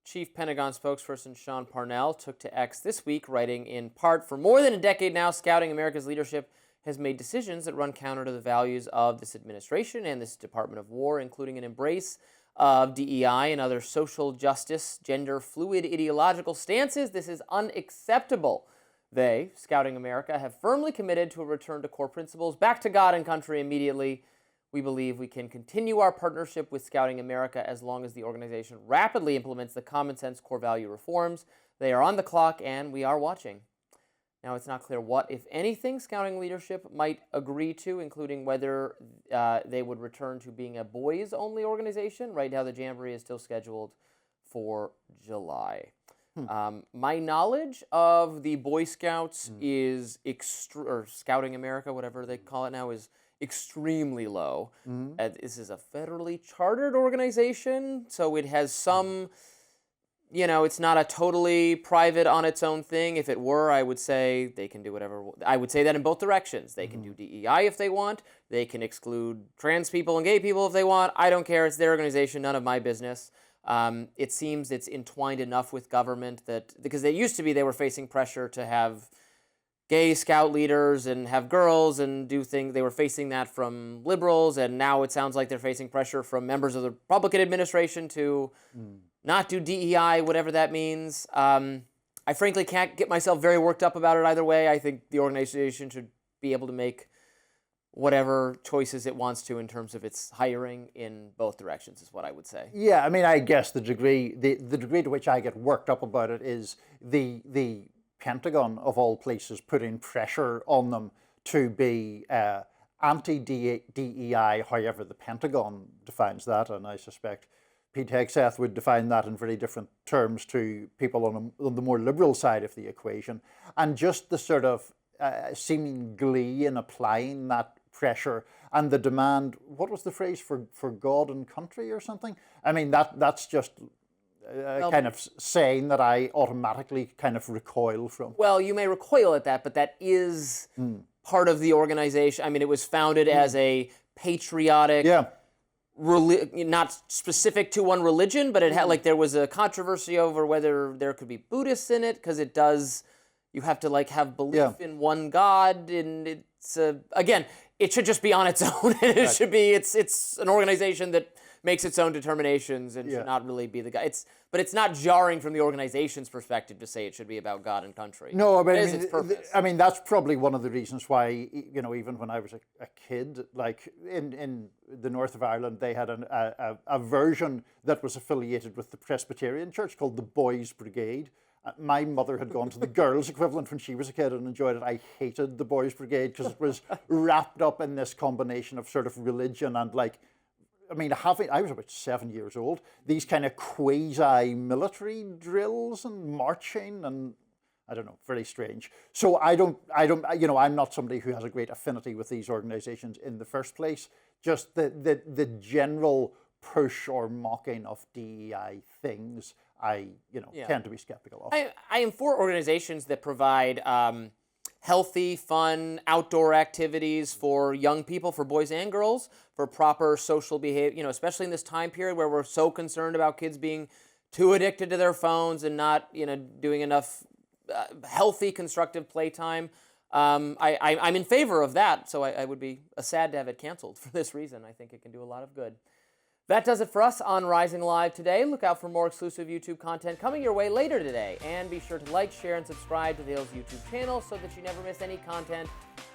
Chief Pentagon spokesperson Sean Parnell took to X this week, writing in part, "For more than a decade now, Scouting America's leadership has made decisions that run counter to the values of this administration and this Department of War, including an embrace of DEI and other social justice, gender fluid ideological stances. This is unacceptable. They, Scouting America, have firmly committed to a return to core principles, back to God and country immediately. We believe we can continue our partnership with Scouting America as long as the organization rapidly implements the common sense core value reforms. They are on the clock and we are watching." Now, it's not clear what, if anything, Scouting leadership might agree to, including whether they would return to being a boys-only organization. Right now, the Jamboree is still scheduled for July. My knowledge of the Boy Scouts is, or Scouting America, whatever they call it now, is extremely low. This is a federally chartered organization, so it has some, you know, it's not a totally private on its own thing. If it were, I would say they can do whatever. I would say that in both directions. They can do DEI if they want. They can exclude trans people and gay people if they want. I don't care. It's their organization. None of my business. It seems it's entwined enough with government that, because they used to be, they were facing pressure to have gay scout leaders and have girls and do things. They were facing that from liberals, and now it sounds like they're facing pressure from members of the Republican administration to not do DEI, whatever that means. I frankly can't get myself very worked up about it either way. I think the organization should be able to make whatever choices it wants to in terms of its hiring in both directions, is what I would say. Yeah, I mean, I guess the degree to which I get worked up about it is the Pentagon, of all places, putting pressure on them to be anti-DEI, however the Pentagon defines that, and I suspect Pete Hegseth would define that in very different terms to people on the more liberal side of the equation. And just the sort of seeming glee in applying that pressure and the demand, what was the phrase, for God and country or something? I mean, that's just kind of saying that I automatically kind of recoil from. Well, you may recoil at that, but that is part of the organization. I mean, it was founded as a patriotic, not specific to one religion, but it had, like, there was a controversy over whether there could be Buddhists in it, because it does, you have to like have belief in one God, and it's again, it should just be on its own. It should be, it's an organization that makes its own determinations and should not really be the guy. But it's not jarring from the organization's perspective to say it should be about God and country. No, but I mean, that's probably one of the reasons why, you know, even when I was a kid, like in the north of Ireland, they had a version that was affiliated with the Presbyterian Church called the Boys Brigade. My mother had gone to the girls' equivalent when she was a kid and enjoyed it. I hated the Boys Brigade because it was wrapped up in this combination of sort of religion and, like, I mean, I was about 7 years old, these kind of quasi-military drills and marching and, I don't know, very strange. So I don't, you know, I'm not somebody who has a great affinity with these organizations in the first place. Just the general push or mocking of DEI things, I tend to be skeptical of. I am for organizations that provide healthy, fun, outdoor activities for young people, for boys and girls, for proper social behavior, you know, especially in this time period where we're so concerned about kids being too addicted to their phones and not, you know, doing enough healthy, constructive playtime. I'm in favor of that, so I would be sad to have it canceled for this reason. I think it can do a lot of good. That does it for us on Rising Live today. Look out for more exclusive YouTube content coming your way later today. And be sure to like, share, and subscribe to the Hill's YouTube channel so that you never miss any content.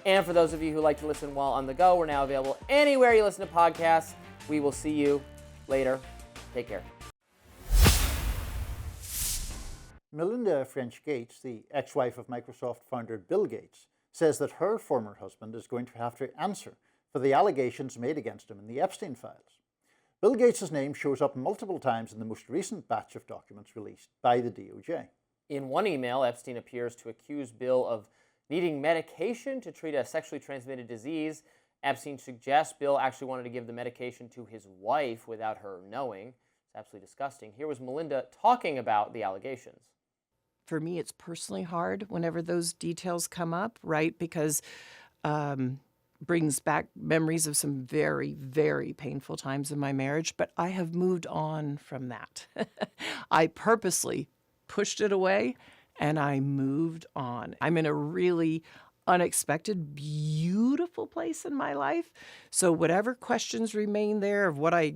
And for those of you who like to listen while on the go, we're now available anywhere you listen to podcasts. We will see you later. Take care. Melinda French Gates, the ex-wife of Microsoft founder Bill Gates, says that her former husband is going to have to answer for the allegations made against him in the Epstein files. Bill Gates' name shows up multiple times in the most recent batch of documents released by the DOJ. In one email, Epstein appears to accuse Bill of needing medication to treat a sexually transmitted disease. Epstein suggests Bill actually wanted to give the medication to his wife without her knowing. It's absolutely disgusting. Here was Melinda talking about the allegations. For me, it's personally hard whenever those details come up, right? Because brings back memories of some very, very painful times in my marriage, but I have moved on from that. I purposely pushed it away and I moved on. I'm in a really unexpected, beautiful place in my life. So whatever questions remain there of what I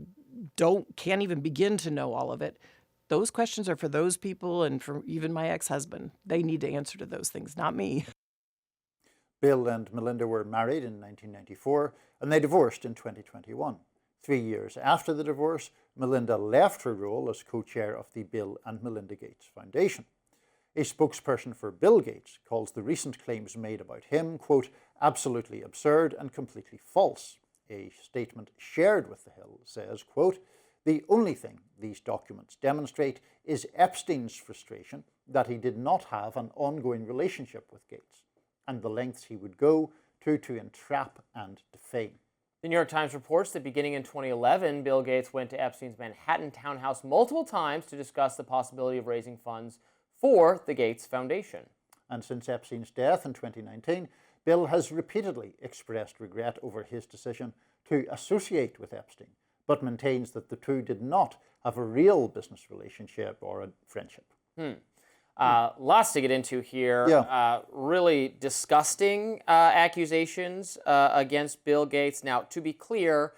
can't even begin to know all of it, those questions are for those people and for even my ex-husband. They need to answer to those things, not me. Bill and Melinda were married in 1994 and they divorced in 2021. 3 years after the divorce, Melinda left her role as co-chair of the Bill and Melinda Gates Foundation. A spokesperson for Bill Gates calls the recent claims made about him, quote, absolutely absurd and completely false. A statement shared with The Hill says, quote, the only thing these documents demonstrate is Epstein's frustration that he did not have an ongoing relationship with Gates, and the lengths he would go to entrap and defame. The New York Times reports that beginning in 2011, Bill Gates went to Epstein's Manhattan townhouse multiple times to discuss the possibility of raising funds for the Gates Foundation. And since Epstein's death in 2019, Bill has repeatedly expressed regret over his decision to associate with Epstein, but maintains that the two did not have a real business relationship or a friendship. Lots to get into here. Yeah. Really disgusting accusations against Bill Gates. Now, to be clear,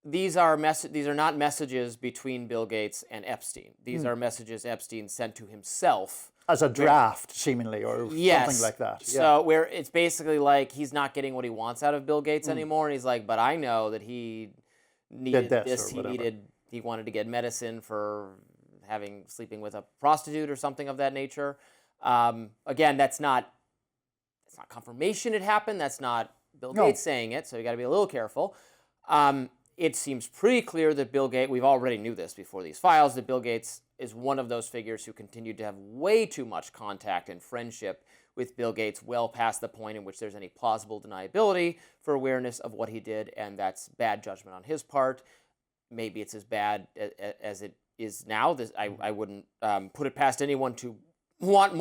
these are not messages between Bill Gates and Epstein. These are messages Epstein sent to himself as a draft, seemingly, or something like that. So where it's basically like he's not getting what he wants out of Bill Gates anymore, and he's like, but I know that he needed this. He wanted to get medicine for sleeping with a prostitute or something of that nature. Again, that's not confirmation it happened. That's not Bill Gates saying it, so you got to be a little careful. It seems pretty clear that Bill Gates, we've already knew this before these files, that Bill Gates is one of those figures who continued to have way too much contact and friendship with Bill Gates well past the point in which there's any plausible deniability for awareness of what he did, and that's bad judgment on his part. Maybe it's as bad as it is now. I wouldn't put it past anyone to want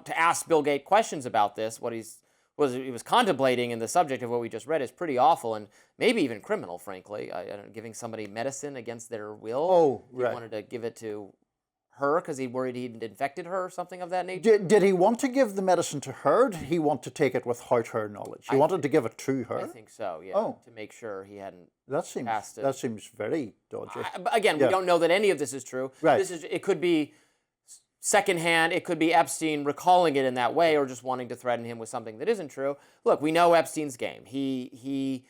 to ask Bill Gates questions about this. What he was contemplating in the subject of what we just read is pretty awful and maybe even criminal, frankly. Giving somebody medicine against their will. Oh, right. He wanted to give it to her because he worried he'd infected her or something of that nature. Did he want to give the medicine to her? Did he want to take it without her knowledge? He wanted to give it to her? I think so, yeah. Oh. To make sure he hadn't passed it. That seems very dodgy. Again, we don't know that any of this is true. Right. It could be secondhand. It could be Epstein recalling it in that way or just wanting to threaten him with something that isn't true. Look, we know Epstein's game. He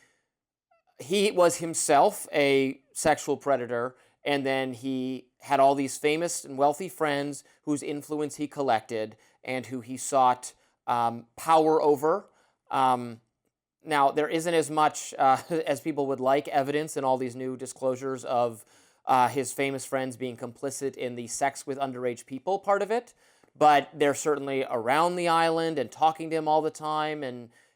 was himself a sexual predator, and then he had all these famous and wealthy friends whose influence he collected and who he sought power over. Now, there isn't as much as people would like evidence in all these new disclosures of his famous friends being complicit in the sex with underage people part of it, but they're certainly around the island and talking to him all the time,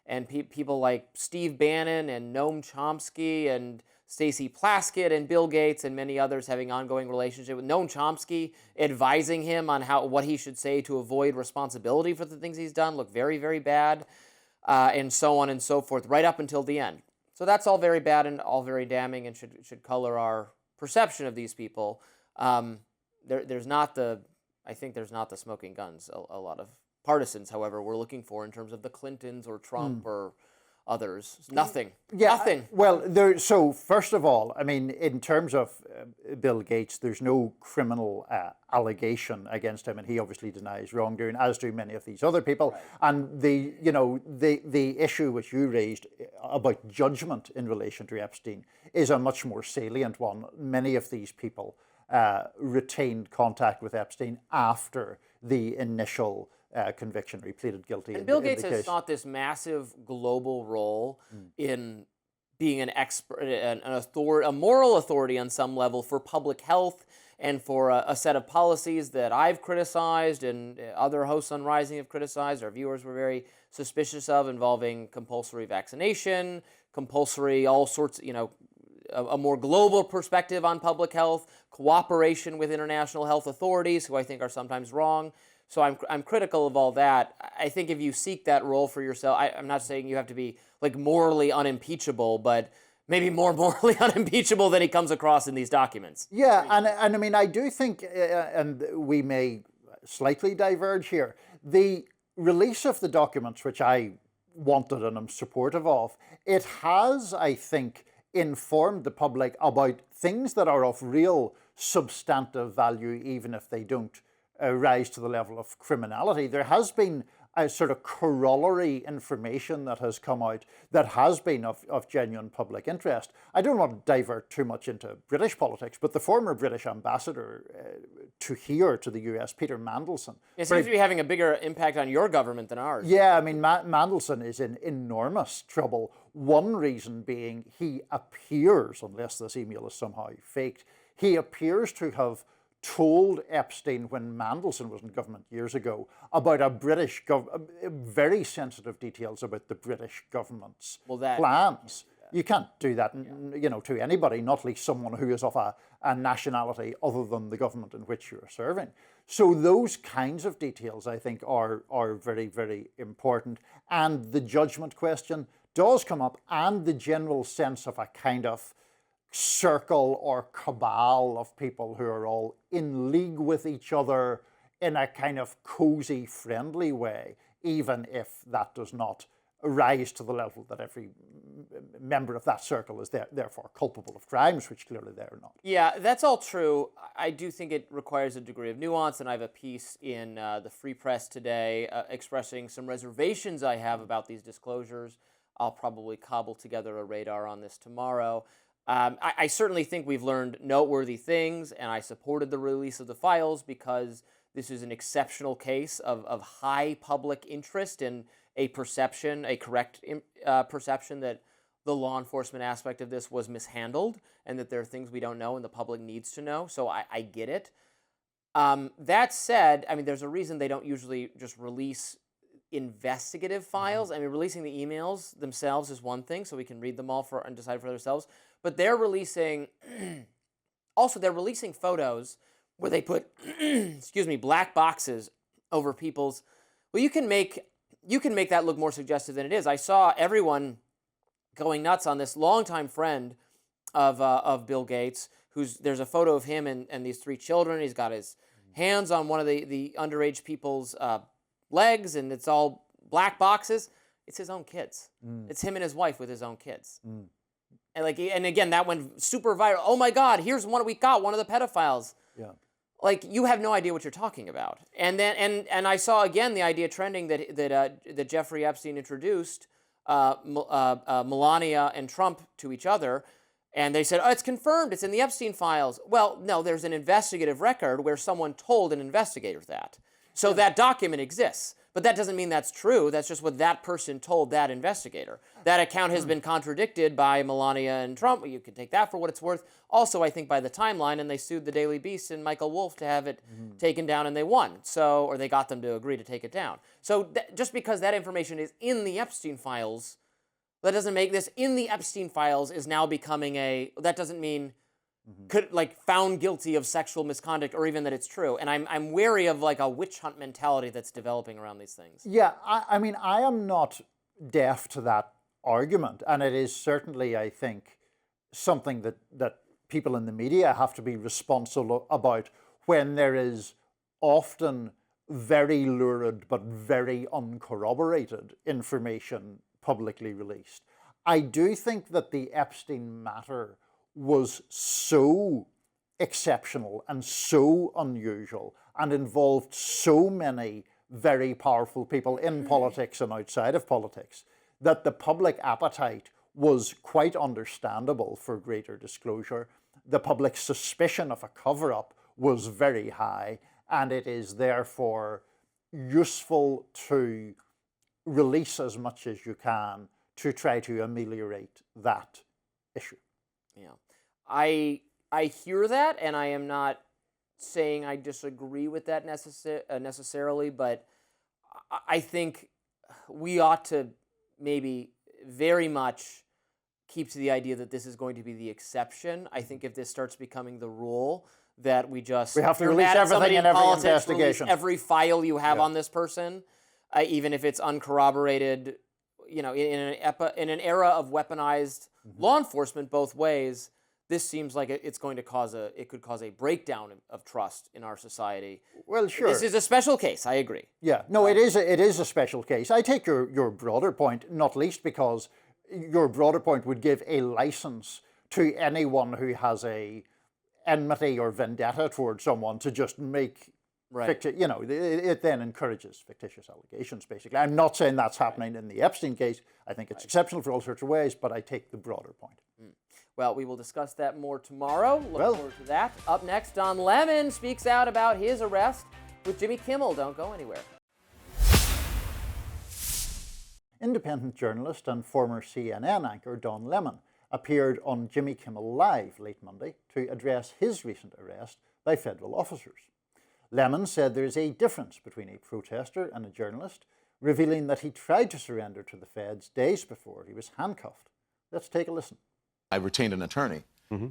and people like Steve Bannon and Noam Chomsky and Stacy Plaskett and Bill Gates and many others having ongoing relationship with Noam Chomsky, advising him on what he should say to avoid responsibility for the things he's done, look very, very bad, and so on and so forth, right up until the end. So that's all very bad and all very damning and should color our perception of these people. There's not the smoking guns a lot of partisans, however, we're looking for in terms of the Clintons or Trump or others. Nothing. Yeah, nothing. Well, so first of all, I mean, in terms of Bill Gates, there's no criminal allegation against him, and he obviously denies wrongdoing, as do many of these other people. Right. And the issue which you raised about judgment in relation to Epstein is a much more salient one. Many of these people retained contact with Epstein after the initial conviction, he pleaded guilty. And Bill Gates has sought this massive global role in being an expert, a moral authority on some level for public health and for a set of policies that I've criticized and other hosts on Rising have criticized, our viewers were very suspicious of, involving compulsory vaccination, compulsory all sorts, a more global perspective on public health, cooperation with international health authorities, who I think are sometimes wrong. So I'm critical of all that. I think if you seek that role for yourself, I'm not saying you have to be like morally unimpeachable, but maybe more morally unimpeachable than he comes across in these documents. Yeah, and I mean, I do think, and we may slightly diverge here, the release of the documents, which I wanted and am supportive of, it has, I think, informed the public about things that are of real substantive value, even if they don't rise to the level of criminality. There has been a sort of corollary information that has come out that has been of genuine public interest. I don't want to divert too much into British politics, but the former British ambassador to the US, Peter Mandelson. It seems to be having a bigger impact on your government than ours. Yeah, I mean, Mandelson is in enormous trouble. One reason being he appears, unless this email is somehow faked, he appears to have told Epstein when Mandelson was in government years ago about very sensitive details about the British government's plans. You can't do that, to anybody, not least someone who is of a nationality other than the government in which you're serving. So those kinds of details, I think, are very, very important. And the judgment question does come up, and the general sense of a kind of circle or cabal of people who are all in league with each other in a kind of cozy, friendly way, even if that does not rise to the level that every member of that circle is therefore culpable of crimes, which clearly they're not. Yeah, that's all true. I do think it requires a degree of nuance, and I have a piece in the Free Press today expressing some reservations I have about these disclosures. I'll probably cobble together a radar on this tomorrow. I certainly think we've learned noteworthy things, and I supported the release of the files because this is an exceptional case of high public interest and a perception, a correct perception that the law enforcement aspect of this was mishandled and that there are things we don't know and the public needs to know. So I get it. That said, I mean, there's a reason they don't usually just release investigative files. I mean, releasing the emails themselves is one thing, so we can read them all and decide for ourselves. But they're releasing, also they're releasing photos where they put, excuse me, black boxes over people's. Well, you can make that look more suggestive than it is. I saw everyone going nuts on this longtime friend of Bill Gates, there's a photo of him and these 3 children. He's got his hands on one of the underage people's legs, and it's all black boxes. It's his own kids. It's him and his wife with his own kids. And again, that went super viral. Oh my God, here's one we got, one of the pedophiles. Yeah. Like, you have no idea what you're talking about. And then and I saw again the idea trending that Jeffrey Epstein introduced Melania and Trump to each other, and they said, oh, it's confirmed, it's in the Epstein files. Well, no, there's an investigative record where someone told an investigator that. So that document exists. But that doesn't mean that's true. That's just what that person told that investigator. That account has been contradicted by Melania and Trump. You can take that for what it's worth. Also, I think by the timeline, and they sued the Daily Beast and Michael Wolff to have it taken down, and they won. So, or they got them to agree to take it down. So just because that information is in the Epstein files, that doesn't make this in the Epstein files is now becoming that doesn't mean found guilty of sexual misconduct, or even that it's true. And I'm wary of like a witch hunt mentality that's developing around these things. Yeah, I mean, I am not deaf to that argument, and it is certainly, I think, something that people in the media have to be responsible about when there is often very lurid but very uncorroborated information publicly released. I do think that the Epstein matter was so exceptional and so unusual and involved so many very powerful people in politics and outside of politics that the public appetite was quite understandable for greater disclosure. The public suspicion of a cover-up was very high, and it is therefore useful to release as much as you can to try to ameliorate that issue. Yeah, I hear that, and I am not saying I disagree with that necessarily, but I think we ought to maybe very much keep to the idea that this is going to be the exception. I think if this starts becoming the rule, that we have to release everything in every investigation. Every file you have on this person, even if it's uncorroborated. You know, in an era of weaponized law enforcement both ways, this seems like it could cause a breakdown of trust in our society. Well, sure. This is a special case. I agree. Yeah, no, it is a special case. I take your broader point, not least because your broader point would give a license to anyone who has a enmity or vendetta towards someone to just make. Right. It then encourages fictitious allegations, basically. I'm not saying that's happening in the Epstein case. I think it's exceptional for all sorts of ways, but I take the broader point. Well, we will discuss that more tomorrow. Look forward to that. Up next, Don Lemon speaks out about his arrest with Jimmy Kimmel. Don't go anywhere. Independent journalist and former CNN anchor Don Lemon appeared on Jimmy Kimmel Live late Monday to address his recent arrest by federal officers. Lemon said there is a difference between a protester and a journalist, revealing that he tried to surrender to the feds days before he was handcuffed. Let's take a listen. I retained an attorney,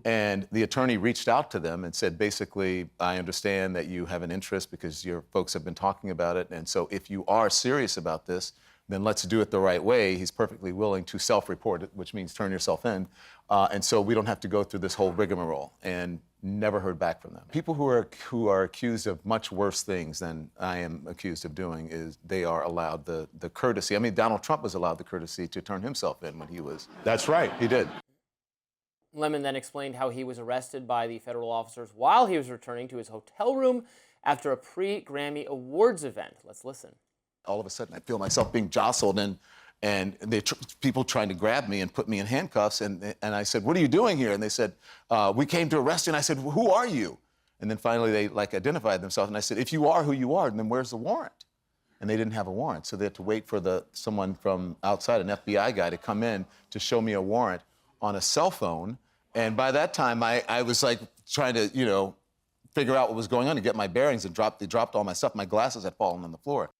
and the attorney reached out to them and said, basically, I understand that you have an interest because your folks have been talking about it, and so if you are serious about this, then let's do it the right way. He's perfectly willing to self-report it, which means turn yourself in. and so we don't have to go through this whole rigmarole. And never heard back from them. People who are accused of much worse things than I am accused of doing is they are allowed the courtesy. I mean, Donald Trump was allowed the courtesy to turn himself in when he was. That's right, he did. Lemon then explained how he was arrested by the federal officers while he was returning to his hotel room after a pre-Grammy Awards event. Let's listen. All of a sudden, I feel myself being jostled and people trying to grab me and put me in handcuffs. And I said, "What are you doing here?" And they said, "We came to arrest you." And I said, "Who are you?" And then finally they identified themselves. And I said, "If you are who you are, then where's the warrant?" And they didn't have a warrant. So they had to wait for someone from outside, an FBI guy, to come in to show me a warrant on a cell phone. And by that time, I was trying to, figure out what was going on and get my bearings, and they dropped all my stuff. My glasses had fallen on the floor.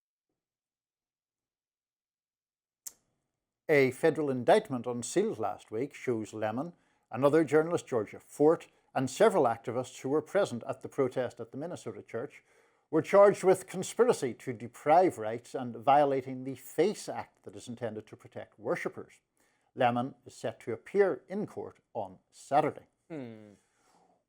A federal indictment unsealed last week shows Lemon, another journalist, Georgia Fort, and several activists who were present at the protest at the Minnesota church were charged with conspiracy to deprive rights and violating the FACE Act that is intended to protect worshippers. Lemon is set to appear in court on Saturday.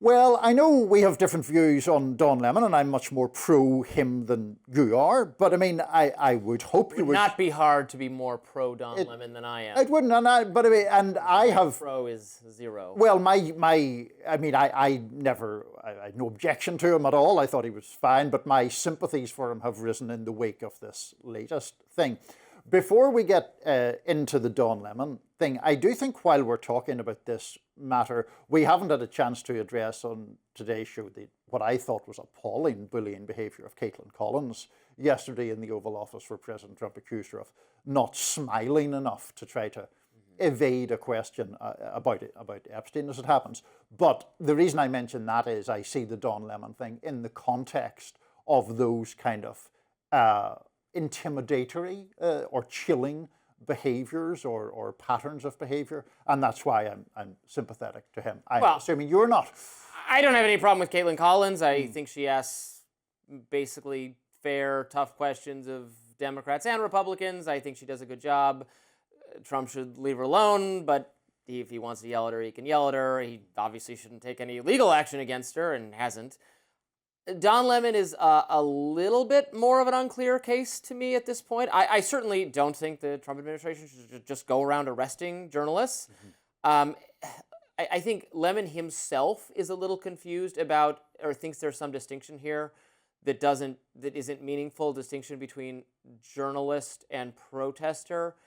Well, I know we have different views on Don Lemon, and I'm much more pro him than you are, but I mean, I would hope you would... It would not be hard to be more pro Don Lemon than I am. It wouldn't, and I have... Pro is 0. Well, I had no objection to him at all. I thought he was fine, but my sympathies for him have risen in the wake of this latest thing. Before we get into the Don Lemon thing, I do think while we're talking about this matter, we haven't had a chance to address on today's show what I thought was appalling bullying behaviour of Caitlin Collins yesterday in the Oval Office, where President Trump accused her of not smiling enough to try to evade a question about Epstein as it happens. But the reason I mention that is I see the Don Lemon thing in the context of those kind of intimidatory or chilling behaviours or patterns of behaviour, and that's why I'm sympathetic to him. I'm assuming you're not. I don't have any problem with Caitlin Collins. I think she asks basically fair, tough questions of Democrats and Republicans. I think she does a good job. Trump should leave her alone, but if he wants to yell at her, he can yell at her. He obviously shouldn't take any legal action against her, and hasn't. Don Lemon is a little bit more of an unclear case to me at this point. I certainly don't think the Trump administration should just go around arresting journalists. I think Lemon himself is a little confused about, or thinks there's some distinction here that isn't meaningful distinction between journalist and protester.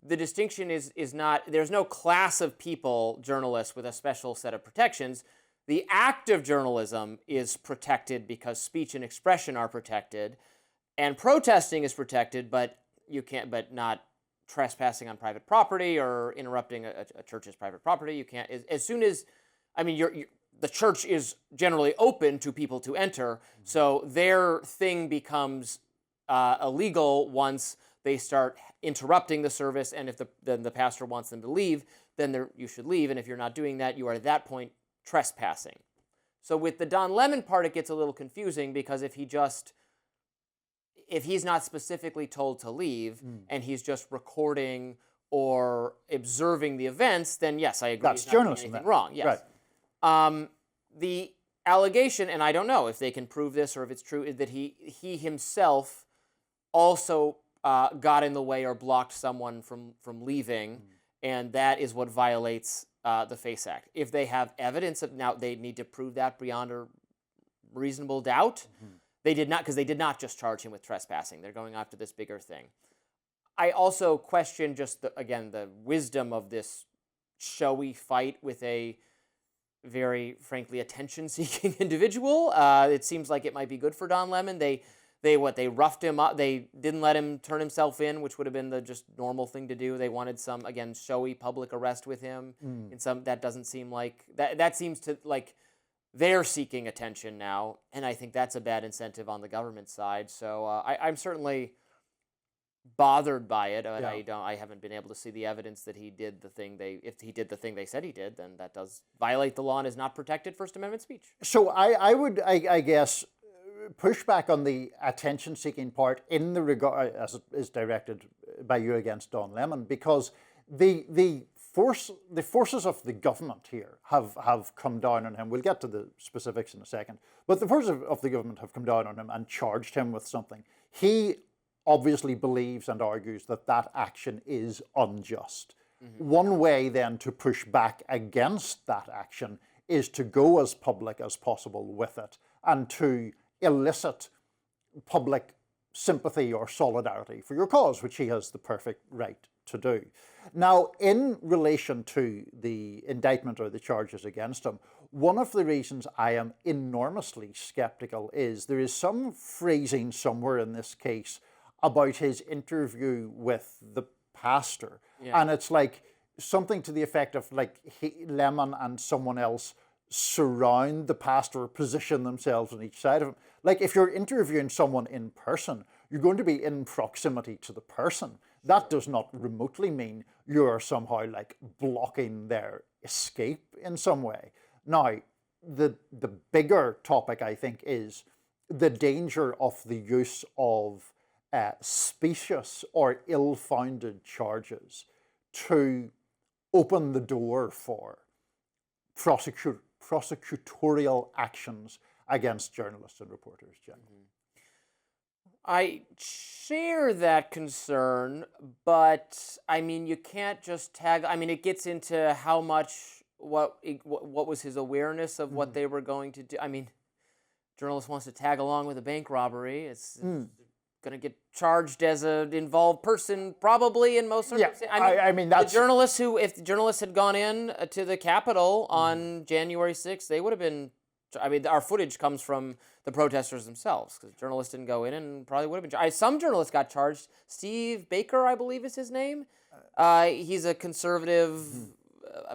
The distinction is not, there's no class of people, journalists, with a special set of protections. The act of journalism is protected because speech and expression are protected, and protesting is protected, but not trespassing on private property or interrupting a church's private property. You can't, as soon as, the church is generally open to people to enter, so their thing becomes illegal once they start interrupting the service, and if the pastor wants them to leave, then you should leave, and if you're not doing that, you are at that point trespassing. So with the Don Lemon part, it gets a little confusing, because if he's not specifically told to leave and he's just recording or observing the events, then yes, I agree. That's journalism. Anything wrong? Yes. Right. The allegation, and I don't know if they can prove this or if it's true, is that he himself also got in the way or blocked someone from leaving, and that is what violates the FACE Act. If they have evidence of, now they need to prove that beyond a reasonable doubt. They did not, because they did not just charge him with trespassing. They're going after this bigger thing. I also question just the wisdom of this showy fight with a very frankly attention-seeking individual. It seems like it might be good for Don Lemon. They roughed him up. They didn't let him turn himself in, which would have been the just normal thing to do. They wanted some, again, showy public arrest with him. That doesn't seem like, that seems to, like, they're seeking attention now, and I think that's a bad incentive on the government side. So I'm certainly bothered by it, but I haven't been able to see the evidence that he did the thing if he did the thing they said he did, then that does violate the law and is not protected First Amendment speech. So I would guess, push back on the attention-seeking part in the regard as it is directed by you against Don Lemon, because the the forces of the government here have come down on him. We'll get to the specifics in a second. But the forces of the government have come down on him and charged him with something. He obviously believes and argues that that action is unjust. One way then to push back against that action is to go as public as possible with it and to elicit public sympathy or solidarity for your cause, which he has the perfect right to do. Now, in relation to the indictment or the charges against him, one of the reasons I am enormously skeptical is there is some phrasing somewhere in this case about his interview with the pastor. Yeah. And it's like something to the effect of like Lemon and someone else surround the pastor or position themselves on each side of him. Like if you're interviewing someone in person, you're going to be in proximity to the person. That does not remotely mean you're somehow like blocking their escape in some way. Now, the bigger topic, I think, is the danger of the use of specious or ill-founded charges to open the door for prosecutorial actions against journalists and reporters generally. I share that concern, but I mean, you can't just tag. I mean, it gets into how much what was his awareness of what they were going to do. I mean, journalist wants to tag along with a bank robbery. It's going to get charged as an involved person, probably in most circumstances. Yeah, I mean that's the journalists who, if the journalists had gone in to the Capitol on January 6th, they would have been. I mean, our footage comes from the protesters themselves because journalists didn't go in and probably would have been charged. Some journalists got charged. Steve Baker, I believe, is his name. He's a conservative,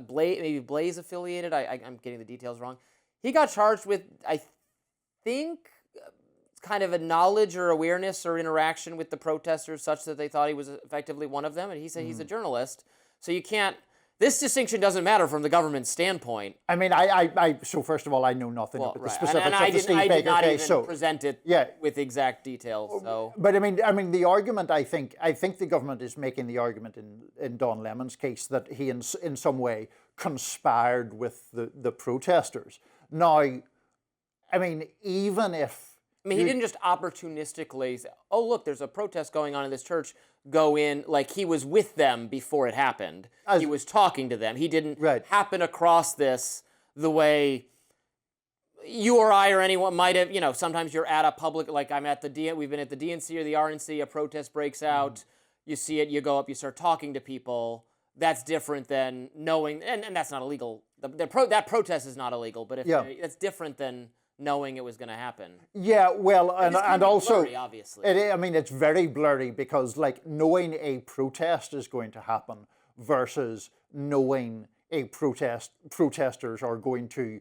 maybe Blaze affiliated. I'm getting the details wrong. He got charged with, I think, kind of a knowledge or awareness or interaction with the protesters such that they thought he was effectively one of them. And he said he's a journalist. So you can't. This distinction doesn't matter from the government's standpoint. I mean, so first of all, I know nothing about the specifics and of the Steve Baker I did not case. Even present it with exact details. So, but I mean, the argument I think the government is making the argument in Don Lemon's case that he in some way conspired with the protesters. Now, I mean, even if he didn't just opportunistically say, "Oh, look, there's a protest going on in this church." Go in, like he was with them before it happened. He was talking to them. He didn't happen across this the way you or I or anyone might have. You know, sometimes you're at a public, like I'm at we've been at the DNC or the RNC, a protest breaks out, you see it, you go up, you start talking to people. That's different than knowing, and that's not illegal. That protest is not illegal, but it's different than knowing it was going to happen. Yeah, well, and also, blurry, obviously. I mean, it's very blurry because, like, knowing a protest is going to happen versus knowing protesters are going to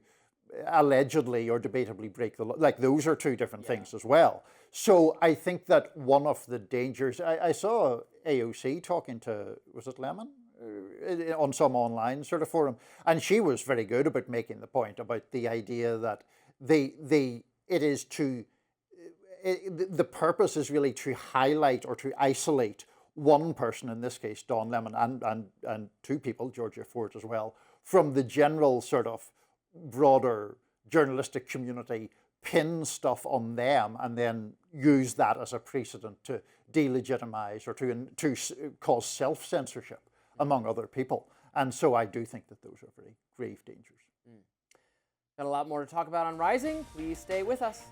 allegedly or debatably break the law. Like, those are two different things as well. So I think that one of the dangers, I saw AOC talking to, was it Lemon? On some online sort of forum, and she was very good about making the point about the idea that the purpose is really to highlight or to isolate one person, in this case Don Lemon, and two people, Georgia Ford as well, from the general sort of broader journalistic community, pin stuff on them and then use that as a precedent to delegitimize or to cause self-censorship among other people. And so I do think that those are very grave dangers. Got a lot more to talk about on Rising. Please stay with us.